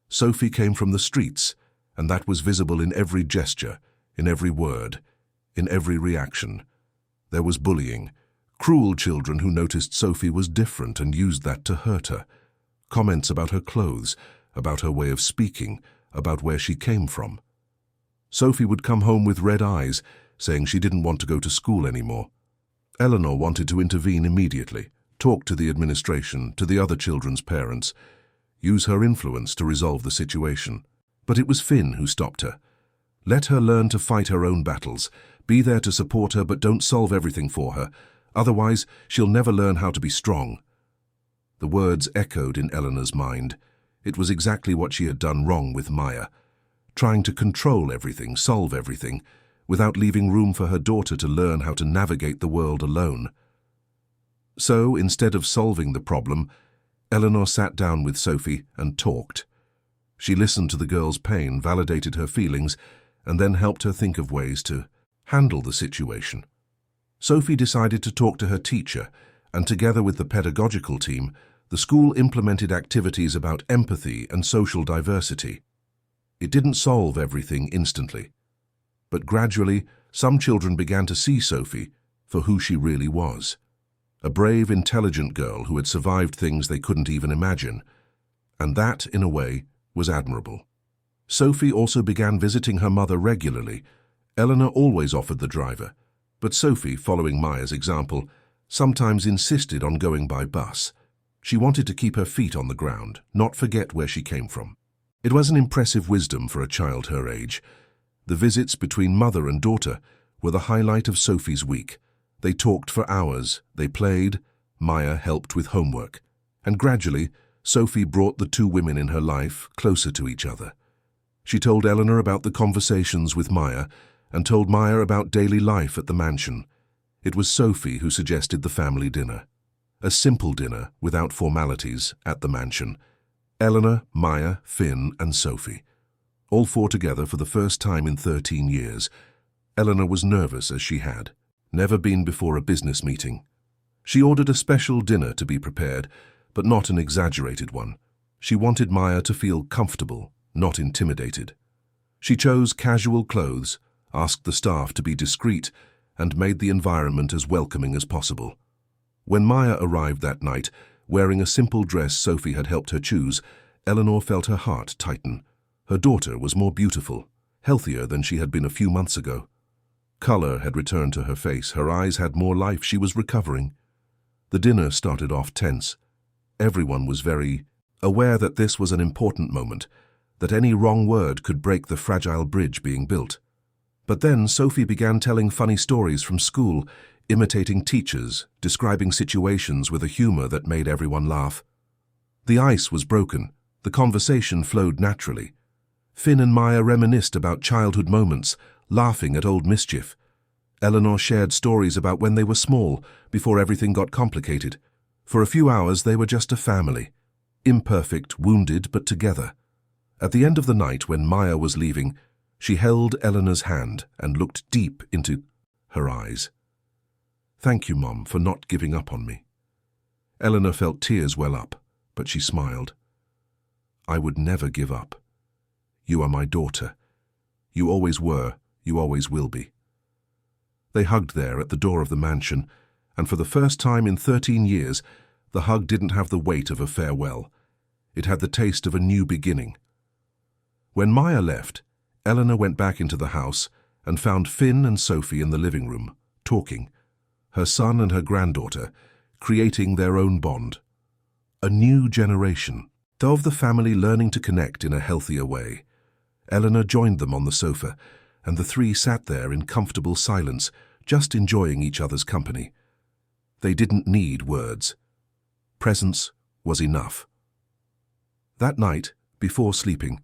Sophie came from the streets, and that was visible in every gesture, in every word, in every reaction. There was bullying, cruel children who noticed Sophie was different and used that to hurt her. Comments about her clothes, about her way of speaking, about where she came from. Sophie would come home with red eyes, saying she didn't want to go to school anymore. Eleanor wanted to intervene immediately, talk to the administration, to the other children's parents, use her influence to resolve the situation. But it was Finn who stopped her. Let her learn to fight her own battles, be there to support her, but don't solve everything for her. Otherwise, she'll never learn how to be strong. The words echoed in Eleanor's mind. It was exactly what she had done wrong with Maya, trying to control everything, solve everything, without leaving room for her daughter to learn how to navigate the world alone. So, instead of solving the problem, Eleanor sat down with Sophie and talked. She listened to the girl's pain, validated her feelings, and then helped her think of ways to handle the situation. Sophie decided to talk to her teacher, and together with the pedagogical team, the school implemented activities about empathy and social diversity. It didn't solve everything instantly, but gradually some children began to see Sophie for who she really was. A brave, intelligent girl who had survived things they couldn't even imagine, and that, in a way, was admirable. Sophie also began visiting her mother regularly. Eleanor always offered the driver, but Sophie, following Maya's example, sometimes insisted on going by bus. She wanted to keep her feet on the ground, not forget where she came from. It was an impressive wisdom for a child her age. The visits between mother and daughter were the highlight of Sophie's week. They talked for hours, they played, Maya helped with homework, and gradually Sophie brought the two women in her life closer to each other. She told Eleanor about the conversations with Maya and told Maya about daily life at the mansion. It was Sophie who suggested the family dinner. A simple dinner without formalities at the mansion. Eleanor, Maya, Finn and Sophie. All four together for the first time in 13 years. Eleanor was nervous as she had never been before a business meeting. She ordered a special dinner to be prepared, but not an exaggerated one. She wanted Maya to feel comfortable, not intimidated. She chose casual clothes, asked the staff to be discreet, and made the environment as welcoming as possible. When Maya arrived that night, wearing a simple dress Sophie had helped her choose, Eleanor felt her heart tighten. Her daughter was more beautiful, healthier than she had been a few months ago. Color had returned to her face, her eyes had more life, she was recovering. The dinner started off tense. Everyone was very aware that this was an important moment, that any wrong word could break the fragile bridge being built. But then Sophie began telling funny stories from school, imitating teachers, describing situations with a humor that made everyone laugh. The ice was broken, the conversation flowed naturally. Finn and Maya reminisced about childhood moments, laughing at old mischief. Eleanor shared stories about when they were small, before everything got complicated. For a few hours they were just a family. Imperfect, wounded, but together. At the end of the night, when Maya was leaving, she held Eleanor's hand and looked deep into her eyes. "Thank you, Mom, for not giving up on me." Eleanor felt tears well up, but she smiled. "I would never give up. You are my daughter. You always were, you always will be." They hugged there at the door of the mansion, and for the first time in 13 years, the hug didn't have the weight of a farewell. It had the taste of a new beginning. When Maya left, Eleanor went back into the house and found Finn and Sophie in the living room, talking, her son and her granddaughter, creating their own bond. A new generation, of the family learning to connect in a healthier way. Eleanor joined them on the sofa, and the three sat there in comfortable silence, just enjoying each other's company. They didn't need words. Presence was enough. That night, before sleeping,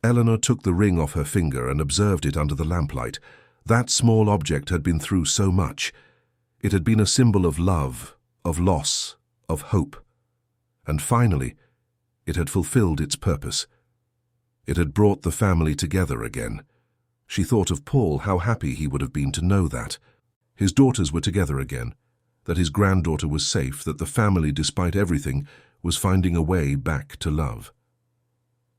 Eleanor took the ring off her finger and observed it under the lamplight. That small object had been through so much. It had been a symbol of love, of loss, of hope. And finally, it had fulfilled its purpose. It had brought the family together again. She thought of Paul, how happy he would have been to know that. His daughters were together again, that his granddaughter was safe, that the family, despite everything, was finding a way back to love.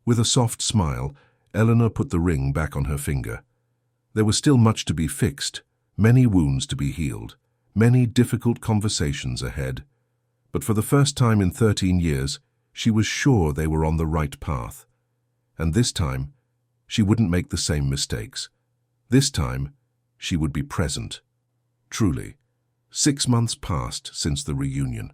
With a soft smile, Eleanor put the ring back on her finger. There was still much to be fixed, many wounds to be healed, many difficult conversations ahead. But for the first time in 13 years, she was sure they were on the right path. And this time, she wouldn't make the same mistakes. This time, she would be present. Truly, 6 months passed since the reunion.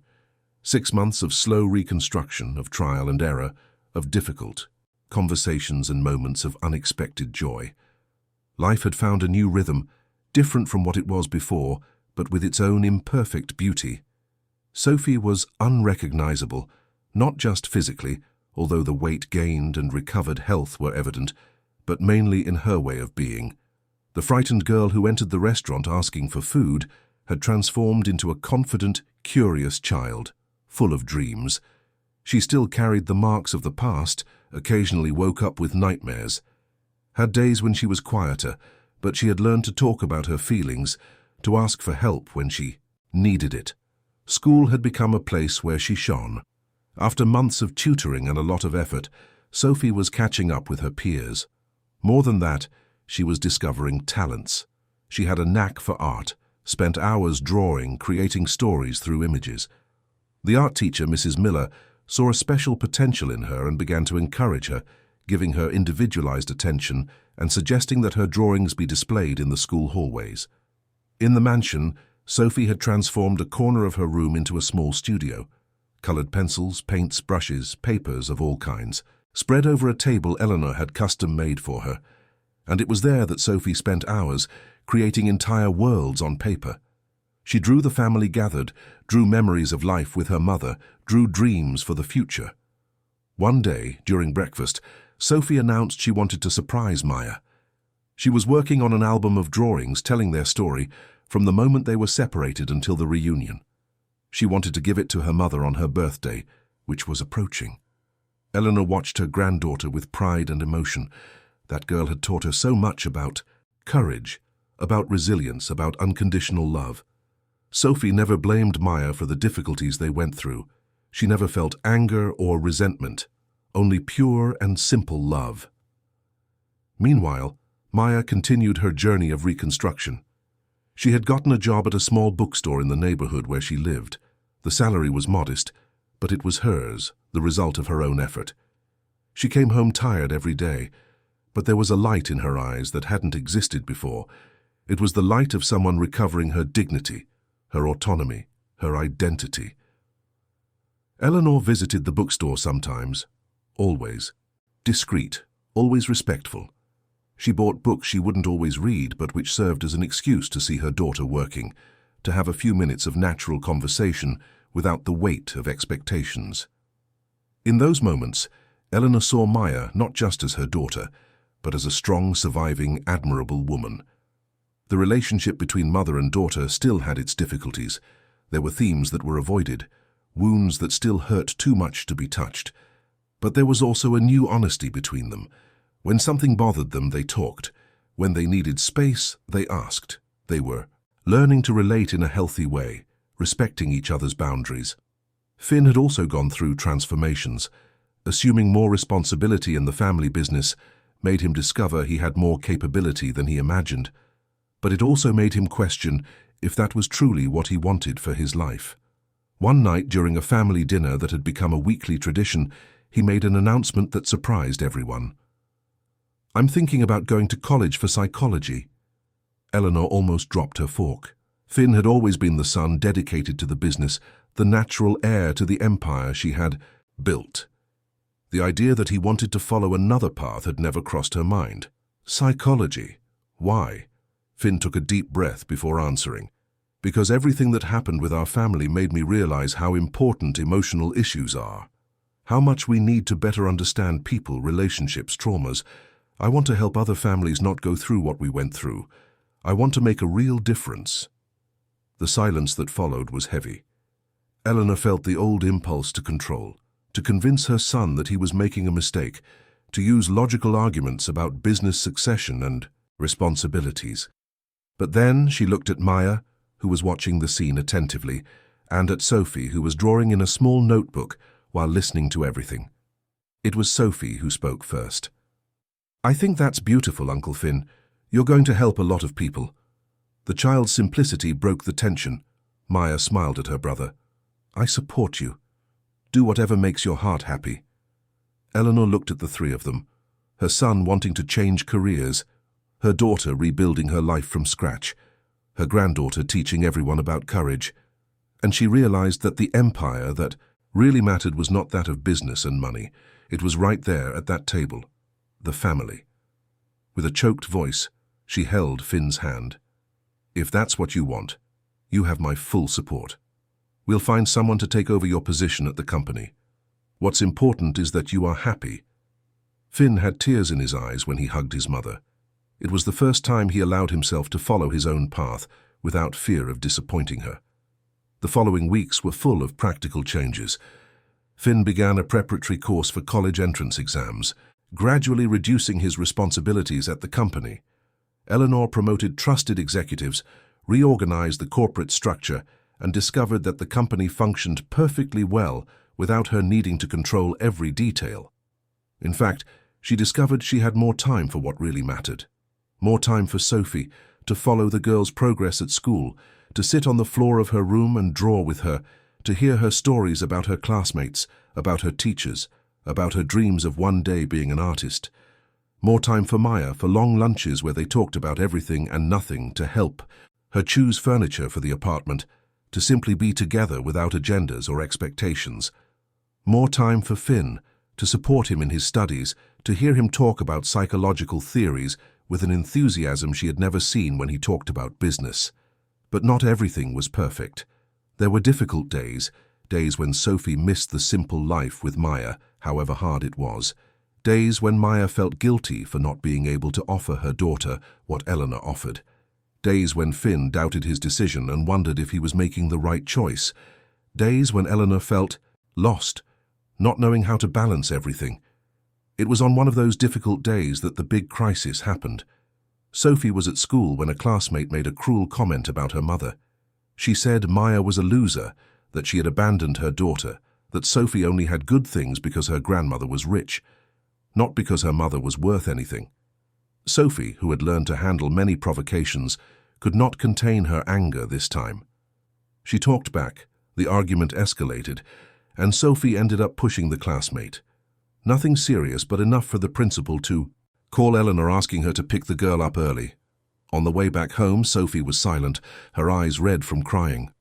6 months of slow reconstruction, of trial and error, of difficult conversations and moments of unexpected joy. Life had found a new rhythm, different from what it was before, but with its own imperfect beauty. Sophie was unrecognizable, not just physically, although the weight gained and recovered health were evident, but mainly in her way of being. The frightened girl who entered the restaurant asking for food had transformed into a confident, curious child, full of dreams. She still carried the marks of the past, occasionally woke up with nightmares. Had days when she was quieter, but she had learned to talk about her feelings, to ask for help when she needed it. School had become a place where she shone. After months of tutoring and a lot of effort, Sophie was catching up with her peers. More than that, she was discovering talents. She had a knack for art, spent hours drawing, creating stories through images. The art teacher, Mrs. Miller, saw a special potential in her and began to encourage her, giving her individualized attention and suggesting that her drawings be displayed in the school hallways. In the mansion, Sophie had transformed a corner of her room into a small studio. Colored pencils, paints, brushes, papers of all kinds, spread over a table Eleanor had custom-made for her. And it was there that Sophie spent hours, creating entire worlds on paper. She drew the family gathered, drew memories of life with her mother, drew dreams for the future. One day, during breakfast, Sophie announced she wanted to surprise Maya. She was working on an album of drawings telling their story from the moment they were separated until the reunion. She wanted to give it to her mother on her birthday, which was approaching. Eleanor watched her granddaughter with pride and emotion. That girl had taught her so much about courage, about resilience, about unconditional love. Sophie never blamed Maya for the difficulties they went through. She never felt anger or resentment, only pure and simple love. Meanwhile, Maya continued her journey of reconstruction. She had gotten a job at a small bookstore in the neighborhood where she lived. The salary was modest, but it was hers, the result of her own effort. She came home tired every day, but there was a light in her eyes that hadn't existed before. It was the light of someone recovering her dignity, her autonomy, her identity. Eleanor visited the bookstore sometimes, always. Discreet, always respectful. She bought books she wouldn't always read, but which served as an excuse to see her daughter working, to have a few minutes of natural conversation without the weight of expectations. In those moments, Eleanor saw Maya not just as her daughter, but as a strong, surviving, admirable woman. The relationship between mother and daughter still had its difficulties. There were themes that were avoided, wounds that still hurt too much to be touched. But there was also a new honesty between them. When something bothered them, they talked. When they needed space, they asked. They were learning to relate in a healthy way, respecting each other's boundaries. Finn had also gone through transformations. Assuming more responsibility in the family business made him discover he had more capability than he imagined. But it also made him question if that was truly what he wanted for his life. One night during a family dinner that had become a weekly tradition, he made an announcement that surprised everyone. "I'm thinking about going to college for psychology." Eleanor almost dropped her fork. Finn had always been the son dedicated to the business, the natural heir to the empire she had built. The idea that he wanted to follow another path had never crossed her mind. Psychology. Why? Finn took a deep breath before answering. "Because everything that happened with our family made me realize how important emotional issues are. How much we need to better understand people, relationships, traumas. I want to help other families not go through what we went through. I want to make a real difference." The silence that followed was heavy. Eleanor felt the old impulse to control, to convince her son that he was making a mistake, to use logical arguments about business succession and responsibilities. But then she looked at Maya, who was watching the scene attentively, and at Sophie, who was drawing in a small notebook while listening to everything. It was Sophie who spoke first. "I think that's beautiful, Uncle Finn. You're going to help a lot of people." The child's simplicity broke the tension. Maya smiled at her brother. "I support you. Do whatever makes your heart happy." Eleanor looked at the three of them, her son wanting to change careers, her daughter rebuilding her life from scratch, her granddaughter teaching everyone about courage, and she realized that the empire that really mattered was not that of business and money. It was right there at that table, the family. With a choked voice, she held Finn's hand. "If that's what you want, you have my full support. We'll find someone to take over your position at the company. What's important is that you are happy." Finn had tears in his eyes when he hugged his mother. It was the first time he allowed himself to follow his own path without fear of disappointing her. The following weeks were full of practical changes. Finn began a preparatory course for college entrance exams, gradually reducing his responsibilities at the company. Eleanor promoted trusted executives, reorganized the corporate structure, and discovered that the company functioned perfectly well without her needing to control every detail. In fact, she discovered she had more time for what really mattered. More time for Sophie, to follow the girl's progress at school, to sit on the floor of her room and draw with her, to hear her stories about her classmates, about her teachers, about her dreams of one day being an artist. More time for Maya, for long lunches where they talked about everything and nothing, to help her choose furniture for the apartment, to simply be together without agendas or expectations. More time for Finn, to support him in his studies, to hear him talk about psychological theories with an enthusiasm she had never seen when he talked about business. But not everything was perfect. There were difficult days, days when Sophie missed the simple life with Maya, however hard it was. Days when Maya felt guilty for not being able to offer her daughter what Eleanor offered. Days when Finn doubted his decision and wondered if he was making the right choice. Days when Eleanor felt lost, not knowing how to balance everything. It was on one of those difficult days that the big crisis happened. Sophie was at school when a classmate made a cruel comment about her mother. She said Maya was a loser, that she had abandoned her daughter, that Sophie only had good things because her grandmother was rich, not because her mother was worth anything. Sophie, who had learned to handle many provocations, could not contain her anger this time. She talked back, the argument escalated, and Sophie ended up pushing the classmate. Nothing serious, but enough for the principal to call Eleanor, asking her to pick the girl up early. On the way back home, Sophie was silent, her eyes red from crying.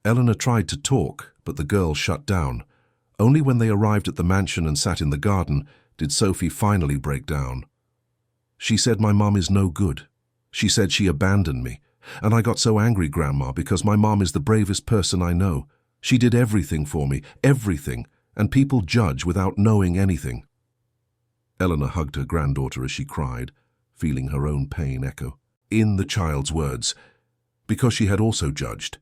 Eleanor tried to talk, but the girl shut down. Only when they arrived at the mansion and sat in the garden did Sophie finally break down. She said, "My mom is no good. She said she abandoned me. And I got so angry, Grandma, because my mom is the bravest person I know. She did everything for me, everything, and people judge without knowing anything." Eleanor hugged her granddaughter as she cried, feeling her own pain echo. in the child's words, because she had also judged.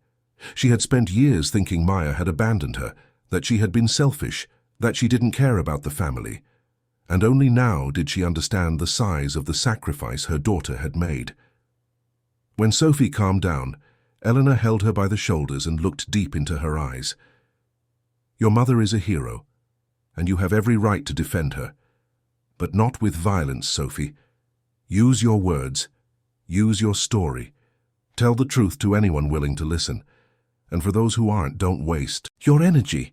She had spent years thinking Maya had abandoned her, that she had been selfish, that she didn't care about the family. And only now did she understand the size of the sacrifice her daughter had made. When Sophie calmed down, Eleanor held her by the shoulders and looked deep into her eyes. "Your mother is a hero, and you have every right to defend her. But not with violence, Sophie. Use your words. Use your story. Tell the truth to anyone willing to listen. And for those who aren't, don't waste your energy."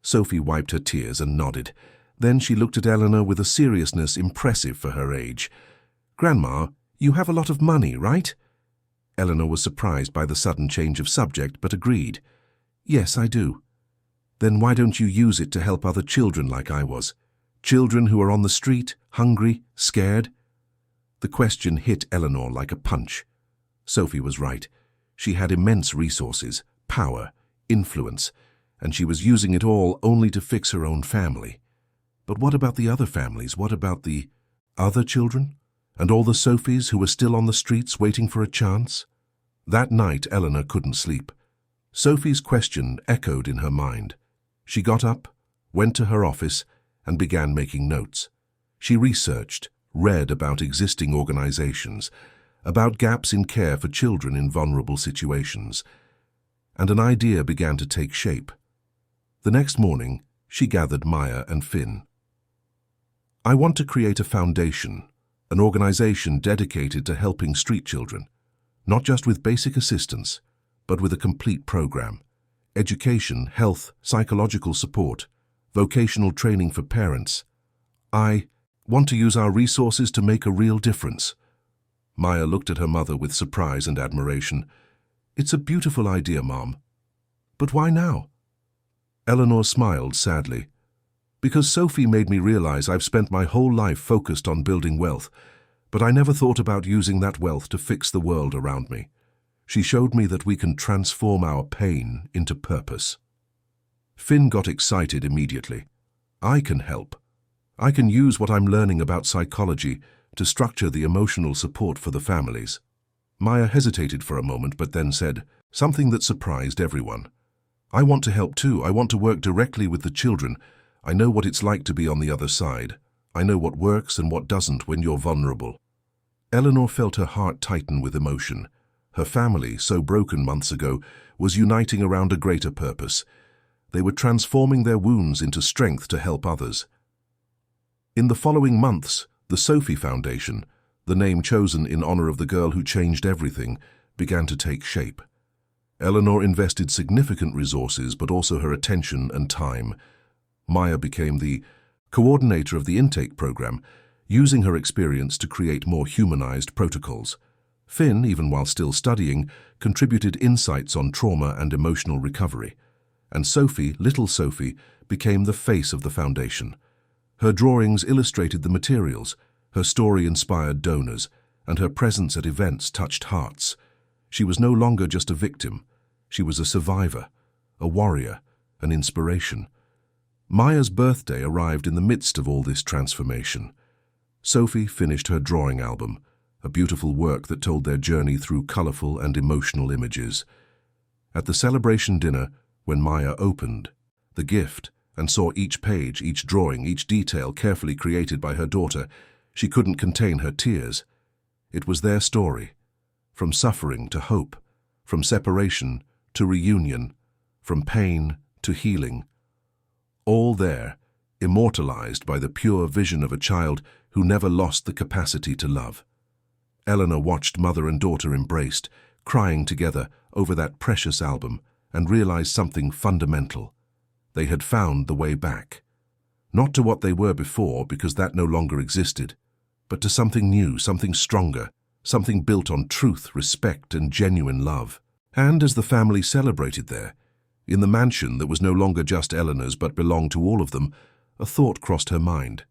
Sophie wiped her tears and nodded. Then she looked at Eleanor with a seriousness impressive for her age. "Grandma, you have a lot of money, right?" Eleanor was surprised by the sudden change of subject, but agreed. "Yes, I do." "Then why don't you use it to help other children like I was? Children who are on the street, hungry, scared?" The question hit Eleanor like a punch. Sophie was right. She had immense resources, power, influence, and she was using it all only to fix her own family. But what about the other families? What about the other children? And all the Sophies who were still on the streets waiting for a chance? That night, Eleanor couldn't sleep. Sophie's question echoed in her mind. She got up, went to her office, and began making notes. She researched, read about existing organizations, about gaps in care for children in vulnerable situations, and an idea began to take shape. The next morning, she gathered Maya and Finn. "I want to create a foundation, an organization dedicated to helping street children, not just with basic assistance, but with a complete program. Education, health, psychological support, vocational training for parents. I want to use our resources to make a real difference." Maya looked at her mother with surprise and admiration. "It's a beautiful idea, Mom. But why now?" Eleanor smiled sadly. "Because Sophie made me realize I've spent my whole life focused on building wealth, but I never thought about using that wealth to fix the world around me. She showed me that we can transform our pain into purpose." Finn got excited immediately. "I can help. I can use what I'm learning about psychology to structure the emotional support for the families." Maya hesitated for a moment, but then said something that surprised everyone. "I want to help too. I want to work directly with the children. I know what it's like to be on the other side. I know what works and what doesn't when you're vulnerable." Eleanor felt her heart tighten with emotion. Her family, so broken months ago, was uniting around a greater purpose. They were transforming their wounds into strength to help others. In the following months, the Sophie Foundation, the name chosen in honor of the girl who changed everything, began to take shape. Eleanor invested significant resources, but also her attention and time. Maya became the coordinator of the intake program, using her experience to create more humanized protocols. Finn, even while still studying, contributed insights on trauma and emotional recovery. And Sophie, little Sophie, became the face of the foundation. Her drawings illustrated the materials, her story inspired donors, and her presence at events touched hearts. She was no longer just a victim. She was a survivor, a warrior, an inspiration. Maya's birthday arrived in the midst of all this transformation. Sophie finished her drawing album, a beautiful work that told their journey through colorful and emotional images. At the celebration dinner, when Maya opened the gift and saw each page, each drawing, each detail carefully created by her daughter, she couldn't contain her tears. It was their story, from suffering to hope, from separation to reunion, from pain to healing. All there, immortalized by the pure vision of a child who never lost the capacity to love. Eleanor watched mother and daughter embraced, crying together over that precious album, and realized something fundamental. They had found the way back. Not to what they were before, because that no longer existed, but to something new, something stronger, something built on truth, respect, and genuine love. And as the family celebrated there, in the mansion that was no longer just Eleanor's but belonged to all of them, a thought crossed her mind.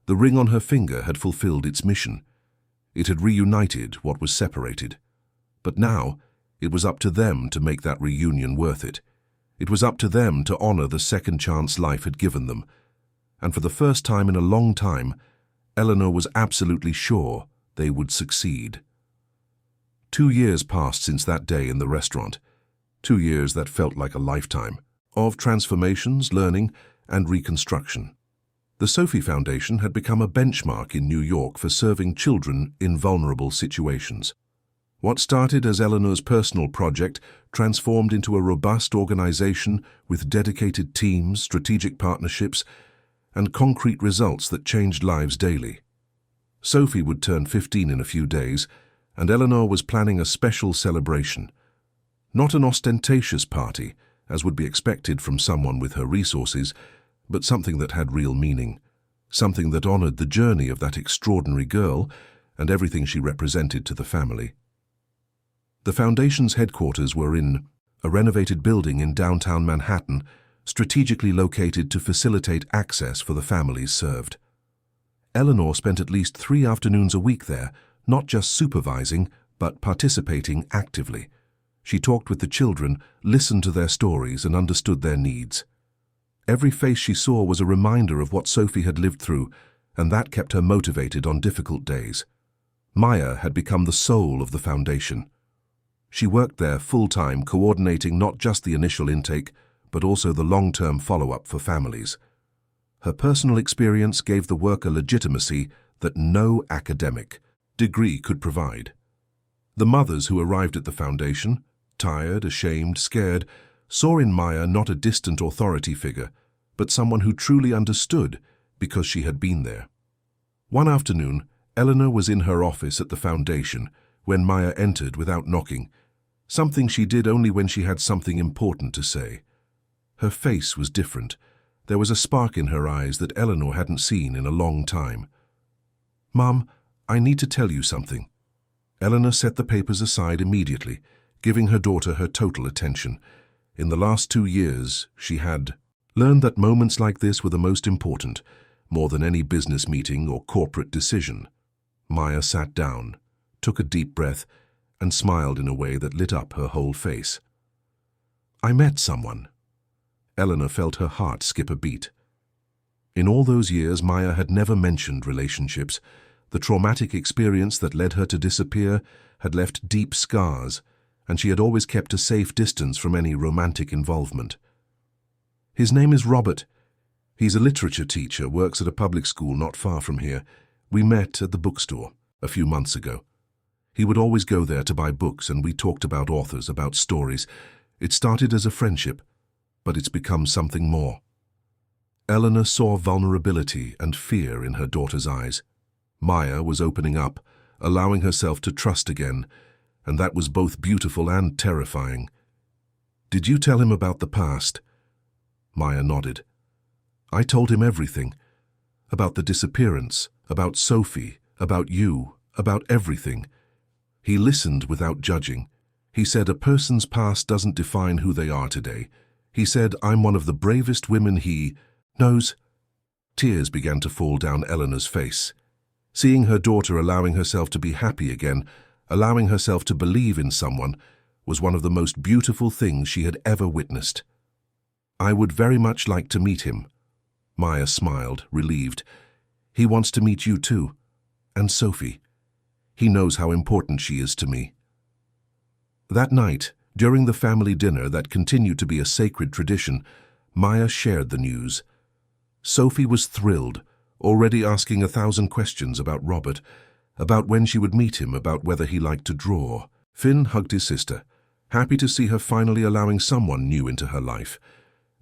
The ring on her finger had fulfilled its mission. It had reunited what was separated. But now, it was up to them to make that reunion worth it. It was up to them to honor the second chance life had given them. And for the first time in a long time, Eleanor was absolutely sure they would succeed. 2 years passed since that day in the restaurant. 2 years that felt like a lifetime of transformations, learning, and reconstruction. The Sophie Foundation had become a benchmark in New York for serving children in vulnerable situations. What started as Eleanor's personal project transformed into a robust organization with dedicated teams, strategic partnerships, and concrete results that changed lives daily. Sophie would turn 15 in a few days, and Eleanor was planning a special celebration. Not an ostentatious party, as would be expected from someone with her resources, but something that had real meaning, something that honored the journey of that extraordinary girl and everything she represented to the family. The Foundation's headquarters were in a renovated building in downtown Manhattan, strategically located to facilitate access for the families served. Eleanor spent at least 3 afternoons a week there, not just supervising, but participating actively. She talked with the children, listened to their stories, and understood their needs. Every face she saw was a reminder of what Sophie had lived through, and that kept her motivated on difficult days. Maya had become the soul of the foundation. She worked there full-time, coordinating not just the initial intake, but also the long-term follow-up for families. Her personal experience gave the work a legitimacy that no academic degree could provide. The mothers who arrived at the foundation, tired, ashamed, scared, saw in Maya not a distant authority figure, but someone who truly understood because she had been there. One afternoon, Eleanor was in her office at the foundation when Maya entered without knocking, something she did only when she had something important to say. Her face was different. There was a spark in her eyes that Eleanor hadn't seen in a long time. "Mom, I need to tell you something." Eleanor set the papers aside immediately, giving her daughter her total attention. In the last 2 years, she had learned that moments like this were the most important, more than any business meeting or corporate decision. Maya sat down, took a deep breath, and smiled in a way that lit up her whole face. "I met someone." Eleanor felt her heart skip a beat. In all those years, Maya had never mentioned relationships. The traumatic experience that led her to disappear had left deep scars, and she had always kept a safe distance from any romantic involvement. "His name is Robert. He's a literature teacher, works at a public school not far from here. We met at the bookstore a few months ago. He would always go there to buy books, and we talked about authors, about stories. It started as a friendship, but it's become something more." Eleanor saw vulnerability and fear in her daughter's eyes. Maya was opening up, allowing herself to trust again, and that was both beautiful and terrifying. "Did you tell him about the past?" Maya nodded. "I told him everything. About the disappearance, about Sophie, about you, about everything. He listened without judging. He said a person's past doesn't define who they are today. He said I'm one of the bravest women he knows." Tears began to fall down Eleanor's face. Seeing her daughter allowing herself to be happy again, allowing herself to believe in someone, was one of the most beautiful things she had ever witnessed. "I would very much like to meet him." Maya smiled, relieved. "He wants to meet you too. And Sophie. He knows how important she is to me." That night, during the family dinner that continued to be a sacred tradition, Maya shared the news. Sophie was thrilled, already asking 1,000 questions about Robert, about when she would meet him, about whether he liked to draw. Finn hugged his sister, happy to see her finally allowing someone new into her life.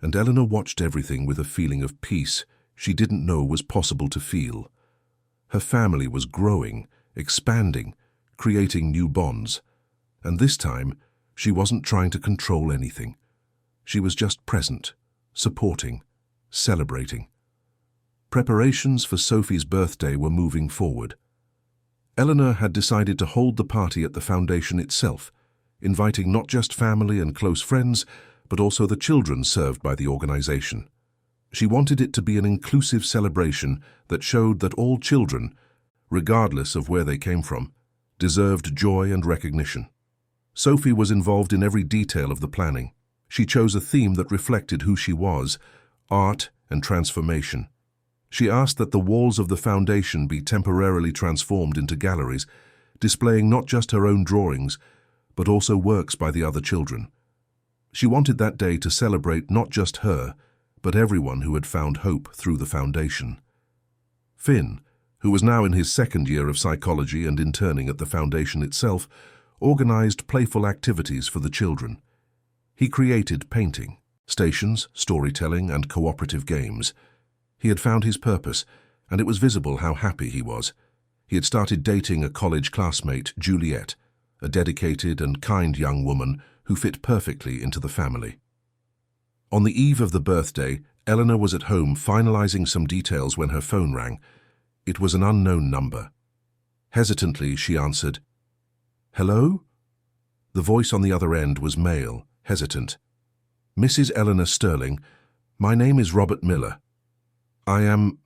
And Eleanor watched everything with a feeling of peace she didn't know was possible to feel. Her family was growing, expanding, creating new bonds. And this time, she wasn't trying to control anything. She was just present, supporting, celebrating. Preparations for Sophie's birthday were moving forward. Eleanor had decided to hold the party at the foundation itself, inviting not just family and close friends, but also the children served by the organization. She wanted it to be an inclusive celebration that showed that all children, regardless of where they came from, deserved joy and recognition. Sophie was involved in every detail of the planning. She chose a theme that reflected who she was, art and transformation. She asked that the walls of the foundation be temporarily transformed into galleries, displaying not just her own drawings, but also works by the other children. She wanted that day to celebrate not just her, but everyone who had found hope through the foundation. Finn, who was now in his second year of psychology and interning at the foundation itself, organized playful activities for the children. He created painting, stations, storytelling, and cooperative games. He had found his purpose, and it was visible how happy he was. He had started dating a college classmate, Juliet, a dedicated and kind young woman who fit perfectly into the family. On the eve of the birthday, Eleanor was at home finalizing some details when her phone rang. It was an unknown number. Hesitantly, she answered, "Hello?" The voice on the other end was male, hesitant. "Mrs. Eleanor Sterling, my name is Robert Miller. I'm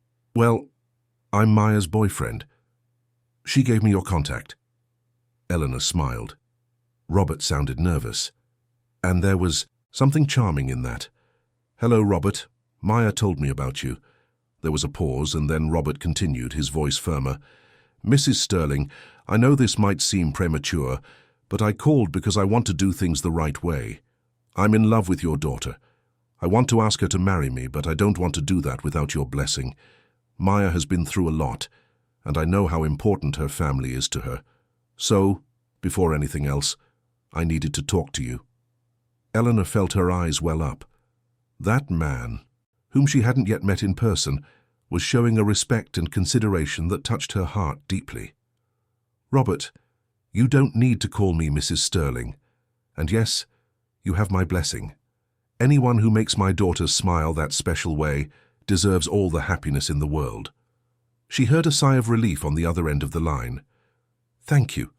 Maya's boyfriend. She gave me your contact." Eleanor smiled. Robert sounded nervous, and there was something charming in that. "Hello, Robert. Maya told me about you." There was a pause, and then Robert continued, his voice firmer. "Mrs. Sterling, I know this might seem premature, but I called because I want to do things the right way. I'm in love with your daughter. I want to ask her to marry me, but I don't want to do that without your blessing. Maya has been through a lot, and I know how important her family is to her. So, before anything else, I needed to talk to you." Eleanor felt her eyes well up. That man, whom she hadn't yet met in person, was showing a respect and consideration that touched her heart deeply. "Robert, you don't need to call me Mrs. Sterling. And yes, you have my blessing. Anyone who makes my daughter smile that special way deserves all the happiness in the world." She heard a sigh of relief on the other end of the line. "Thank you.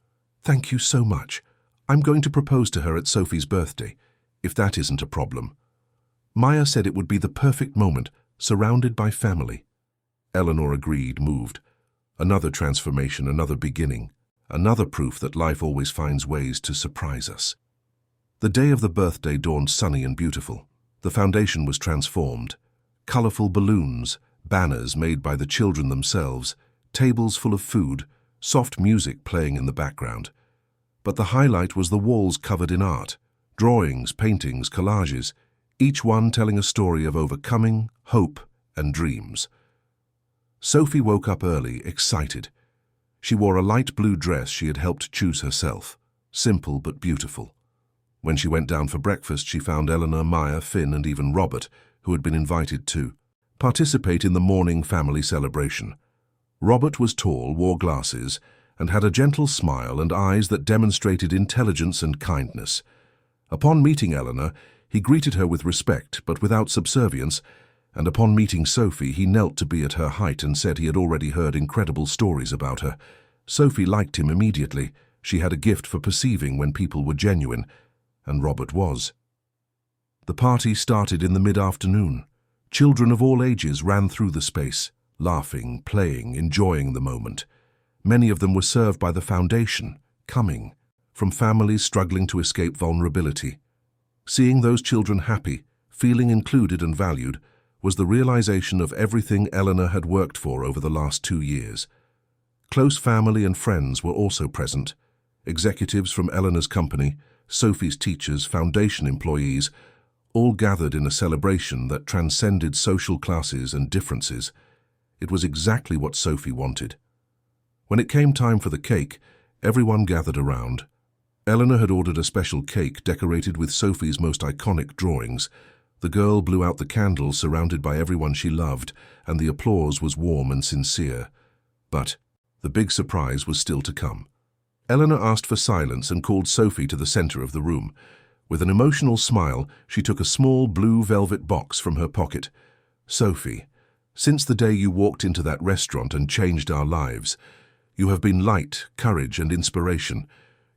Thank you so much. I'm going to propose to her at Sophie's birthday, if that isn't a problem. Maya said it would be the perfect moment, surrounded by family." Eleanor agreed, moved. Another transformation, another beginning, another proof that life always finds ways to surprise us. The day of the birthday dawned sunny and beautiful. The foundation was transformed. Colorful balloons, banners made by the children themselves, tables full of food, soft music playing in the background. But the highlight was the walls covered in art, drawings, paintings, collages, each one telling a story of overcoming, hope, and dreams. Sophie woke up early, excited. She wore a light blue dress she had helped choose herself, simple but beautiful. When she went down for breakfast, she found Eleanor, Maya, Finn, and even Robert, who had been invited to participate in the morning family celebration. Robert was tall, wore glasses, and had a gentle smile and eyes that demonstrated intelligence and kindness. Upon meeting Eleanor, he greeted her with respect, but without subservience, and upon meeting Sophie, he knelt to be at her height and said he had already heard incredible stories about her. Sophie liked him immediately. She had a gift for perceiving when people were genuine, and Robert was. The party started in the mid-afternoon. Children of all ages ran through the space, laughing, playing, enjoying the moment. Many of them were served by the foundation, coming from families struggling to escape vulnerability. Seeing those children happy, feeling included and valued, was the realization of everything Eleanor had worked for over the last 2 years. Close family and friends were also present. Executives from Eleanor's company, Sophie's teachers, foundation employees, all gathered in a celebration that transcended social classes and differences. It was exactly what Sophie wanted. When it came time for the cake, everyone gathered around. Eleanor had ordered a special cake decorated with Sophie's most iconic drawings. The girl blew out the candles surrounded by everyone she loved, and the applause was warm and sincere. But the big surprise was still to come. Eleanor asked for silence and called Sophie to the center of the room. With an emotional smile, she took a small blue velvet box from her pocket. "Sophie, since the day you walked into that restaurant and changed our lives, you have been light, courage, and inspiration.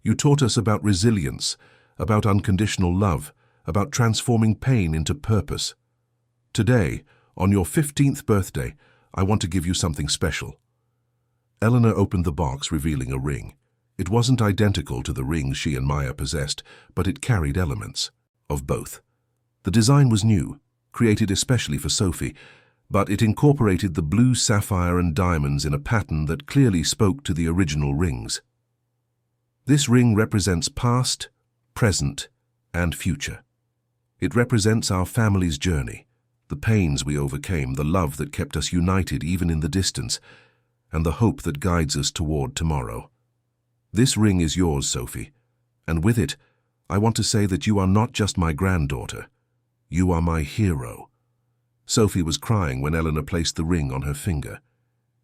You taught us about resilience, about unconditional love, about transforming pain into purpose. Today, on your 15th birthday, I want to give you something special." Eleanor opened the box, revealing a ring. It wasn't identical to the rings she and Maya possessed, but it carried elements of both. The design was new, created especially for Sophie, but it incorporated the blue sapphire and diamonds in a pattern that clearly spoke to the original rings. This ring represents past, present, and future. It represents our family's journey, the pains we overcame, the love that kept us united even in the distance, and the hope that guides us toward tomorrow. This ring is yours, Sophie, and with it, I want to say that you are not just my granddaughter. You are my hero. Sophie was crying when Eleanor placed the ring on her finger.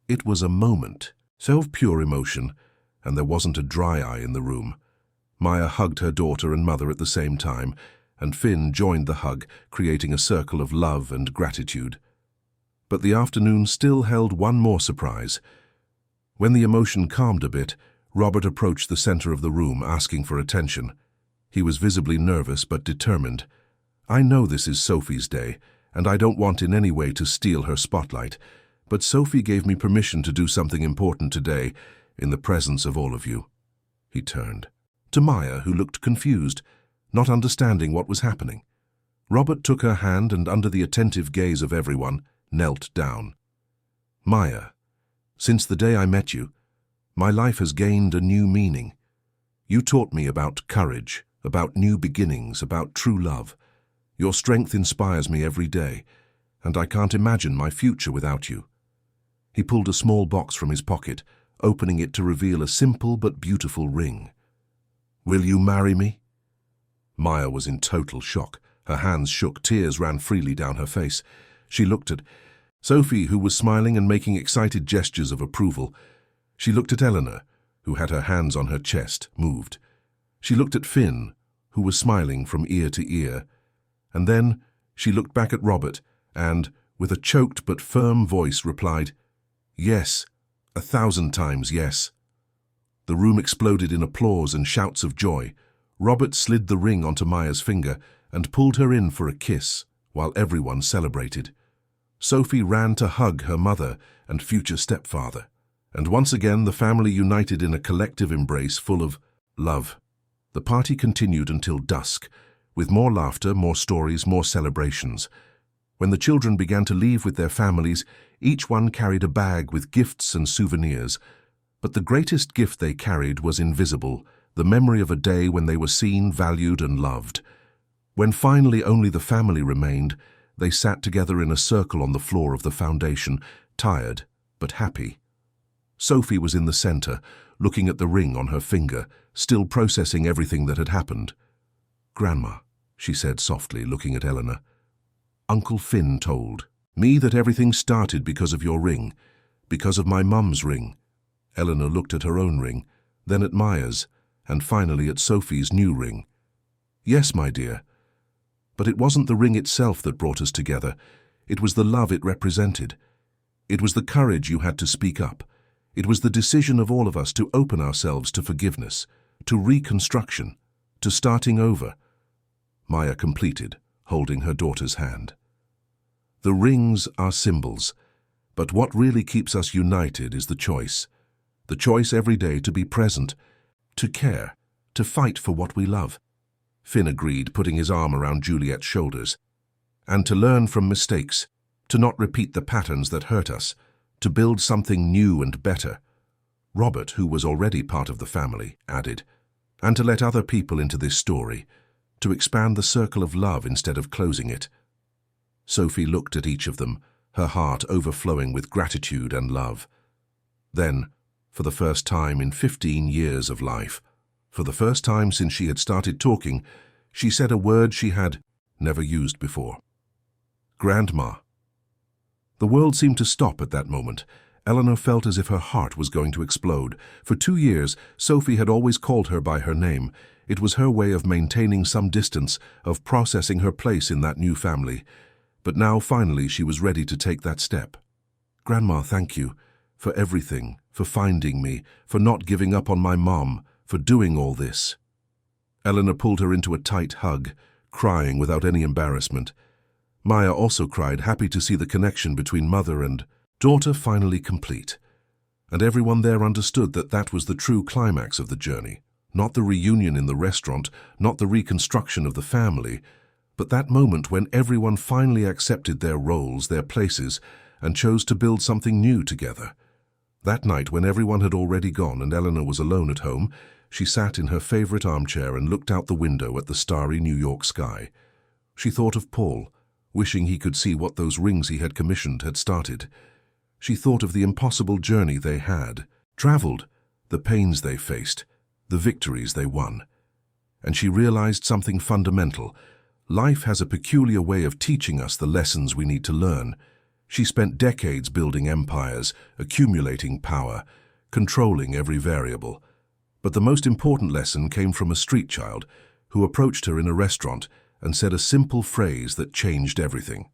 It was a moment, so of pure emotion, and there wasn't a dry eye in the room. Maya hugged her daughter and mother at the same time, and Finn joined the hug, creating a circle of love and gratitude. But the afternoon still held one more surprise. When the emotion calmed a bit, Robert approached the center of the room, asking for attention. He was visibly nervous but determined. I know this is Sophie's day, and I don't want in any way to steal her spotlight, but Sophie gave me permission to do something important today, in the presence of all of you. He turned to Maya, who looked confused, not understanding what was happening. Robert took her hand and, under the attentive gaze of everyone, knelt down. Maya, since the day I met you, my life has gained a new meaning. You taught me about courage, about new beginnings, about true love. Your strength inspires me every day, and I can't imagine my future without you. He pulled a small box from his pocket, opening it to reveal a simple but beautiful ring. Will you marry me? Maya was in total shock. Her hands shook, tears ran freely down her face. She looked at Sophie, who was smiling and making excited gestures of approval. She looked at Eleanor, who had her hands on her chest, moved. She looked at Finn, who was smiling from ear to ear. And then she looked back at Robert and, with a choked but firm voice, replied, "Yes, 1,000 times yes." The room exploded in applause and shouts of joy. Robert slid the ring onto Maya's finger and pulled her in for a kiss, while everyone celebrated. Sophie ran to hug her mother and future stepfather, and once again the family united in a collective embrace full of love. The party continued until dusk, with more laughter, more stories, more celebrations. When the children began to leave with their families, each one carried a bag with gifts and souvenirs. But the greatest gift they carried was invisible, the memory of a day when they were seen, valued, and loved. When finally only the family remained, they sat together in a circle on the floor of the foundation, tired but happy. Sophie was in the center, looking at the ring on her finger, still processing everything that had happened. "Grandma," she said softly, looking at Eleanor, "Uncle Finn told me that everything started because of your ring, because of my mum's ring." Eleanor looked at her own ring, then at Maya's, and finally at Sophie's new ring. "Yes, my dear. But it wasn't the ring itself that brought us together. It was the love it represented. It was the courage you had to speak up. It was the decision of all of us to open ourselves to forgiveness, to reconstruction, to starting over." Maya completed, holding her daughter's hand. "The rings are symbols, but what really keeps us united is the choice. The choice every day to be present, to care, to fight for what we love." Finn agreed, putting his arm around Juliet's shoulders. "And to learn from mistakes, to not repeat the patterns that hurt us, to build something new and better." Robert, who was already part of the family, added, "And to let other people into this story, to expand the circle of love instead of closing it." Sophie looked at each of them, her heart overflowing with gratitude and love. Then, for the first time in 15 years of life, for the first time since she had started talking, she said a word she had never used before. "Grandma." The world seemed to stop at that moment. Eleanor felt as if her heart was going to explode. For 2 years, Sophie had always called her by her name. It was her way of maintaining some distance, of processing her place in that new family. But now, finally, she was ready to take that step. "Grandma, thank you for everything, for finding me, for not giving up on my mom, for doing all this." Eleanor pulled her into a tight hug, crying without any embarrassment. Maya also cried, happy to see the connection between mother and daughter finally complete. And everyone there understood that that was the true climax of the journey. Not the reunion in the restaurant, not the reconstruction of the family, but that moment when everyone finally accepted their roles, their places, and chose to build something new together. That night, when everyone had already gone and Eleanor was alone at home, she sat in her favorite armchair and looked out the window at the starry New York sky. She thought of Paul, wishing he could see what those rings he had commissioned had started. She thought of the impossible journey they had traveled, the pains they faced, the victories they won. And she realized something fundamental. Life has a peculiar way of teaching us the lessons we need to learn. She spent decades building empires, accumulating power, controlling every variable. But the most important lesson came from a street child who approached her in a restaurant and said a simple phrase that changed everything.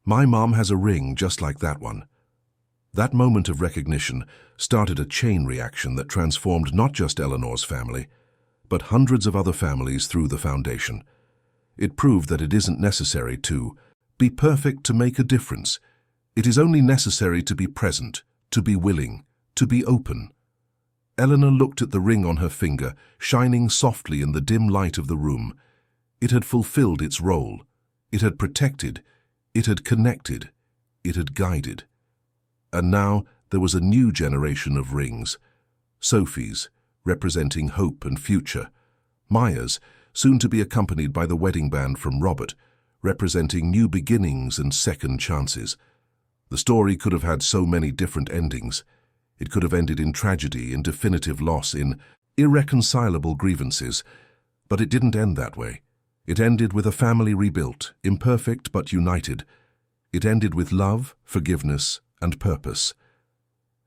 "My mom has a ring just like that one." That moment of recognition started a chain reaction that transformed not just Eleanor's family, but hundreds of other families through the foundation. It proved that it isn't necessary to be perfect to make a difference. It is only necessary to be present, to be willing, to be open. Eleanor looked at the ring on her finger, shining softly in the dim light of the room. It had fulfilled its role. It had protected. It had connected. It had guided. And now there was a new generation of rings. Sophie's, representing hope and future. Maya's, soon to be accompanied by the wedding band from Robert, representing new beginnings and second chances. The story could have had so many different endings. It could have ended in tragedy, in definitive loss, in irreconcilable grievances. But it didn't end that way. It ended with a family rebuilt, imperfect but united. It ended with love, forgiveness, and purpose.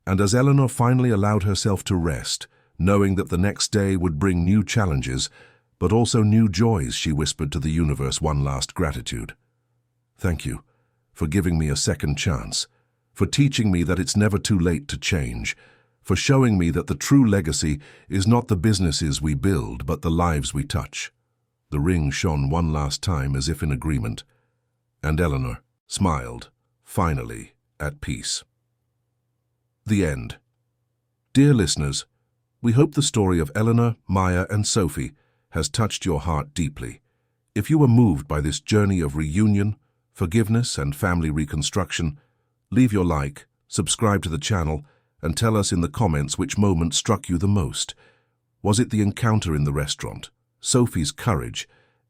And as Eleanor finally allowed herself to rest, knowing that the next day would bring new challenges, but also new joys, she whispered to the universe one last gratitude. "Thank you for giving me a second chance, for teaching me that it's never too late to change, for showing me that the true legacy is not the businesses we build, but the lives we touch." The ring shone one last time as if in agreement, and Eleanor smiled, finally at peace. The end. Dear listeners, we hope the story of Eleanor, Maya, and Sophie has touched your heart deeply. If you were moved by this journey of reunion, forgiveness, and family reconstruction, leave your like, subscribe to the channel, and tell us in the comments which moment struck you the most. Was it the encounter in the restaurant, Sophie's courage,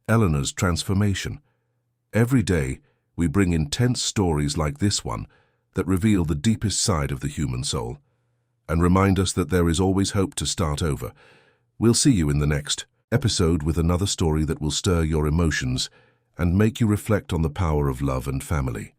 Eleanor's transformation? Every day, we bring intense stories like this one that reveal the deepest side of the human soul and remind us that there is always hope to start over. We'll see you in the next episode with another story that will stir your emotions and make you reflect on the power of love and family.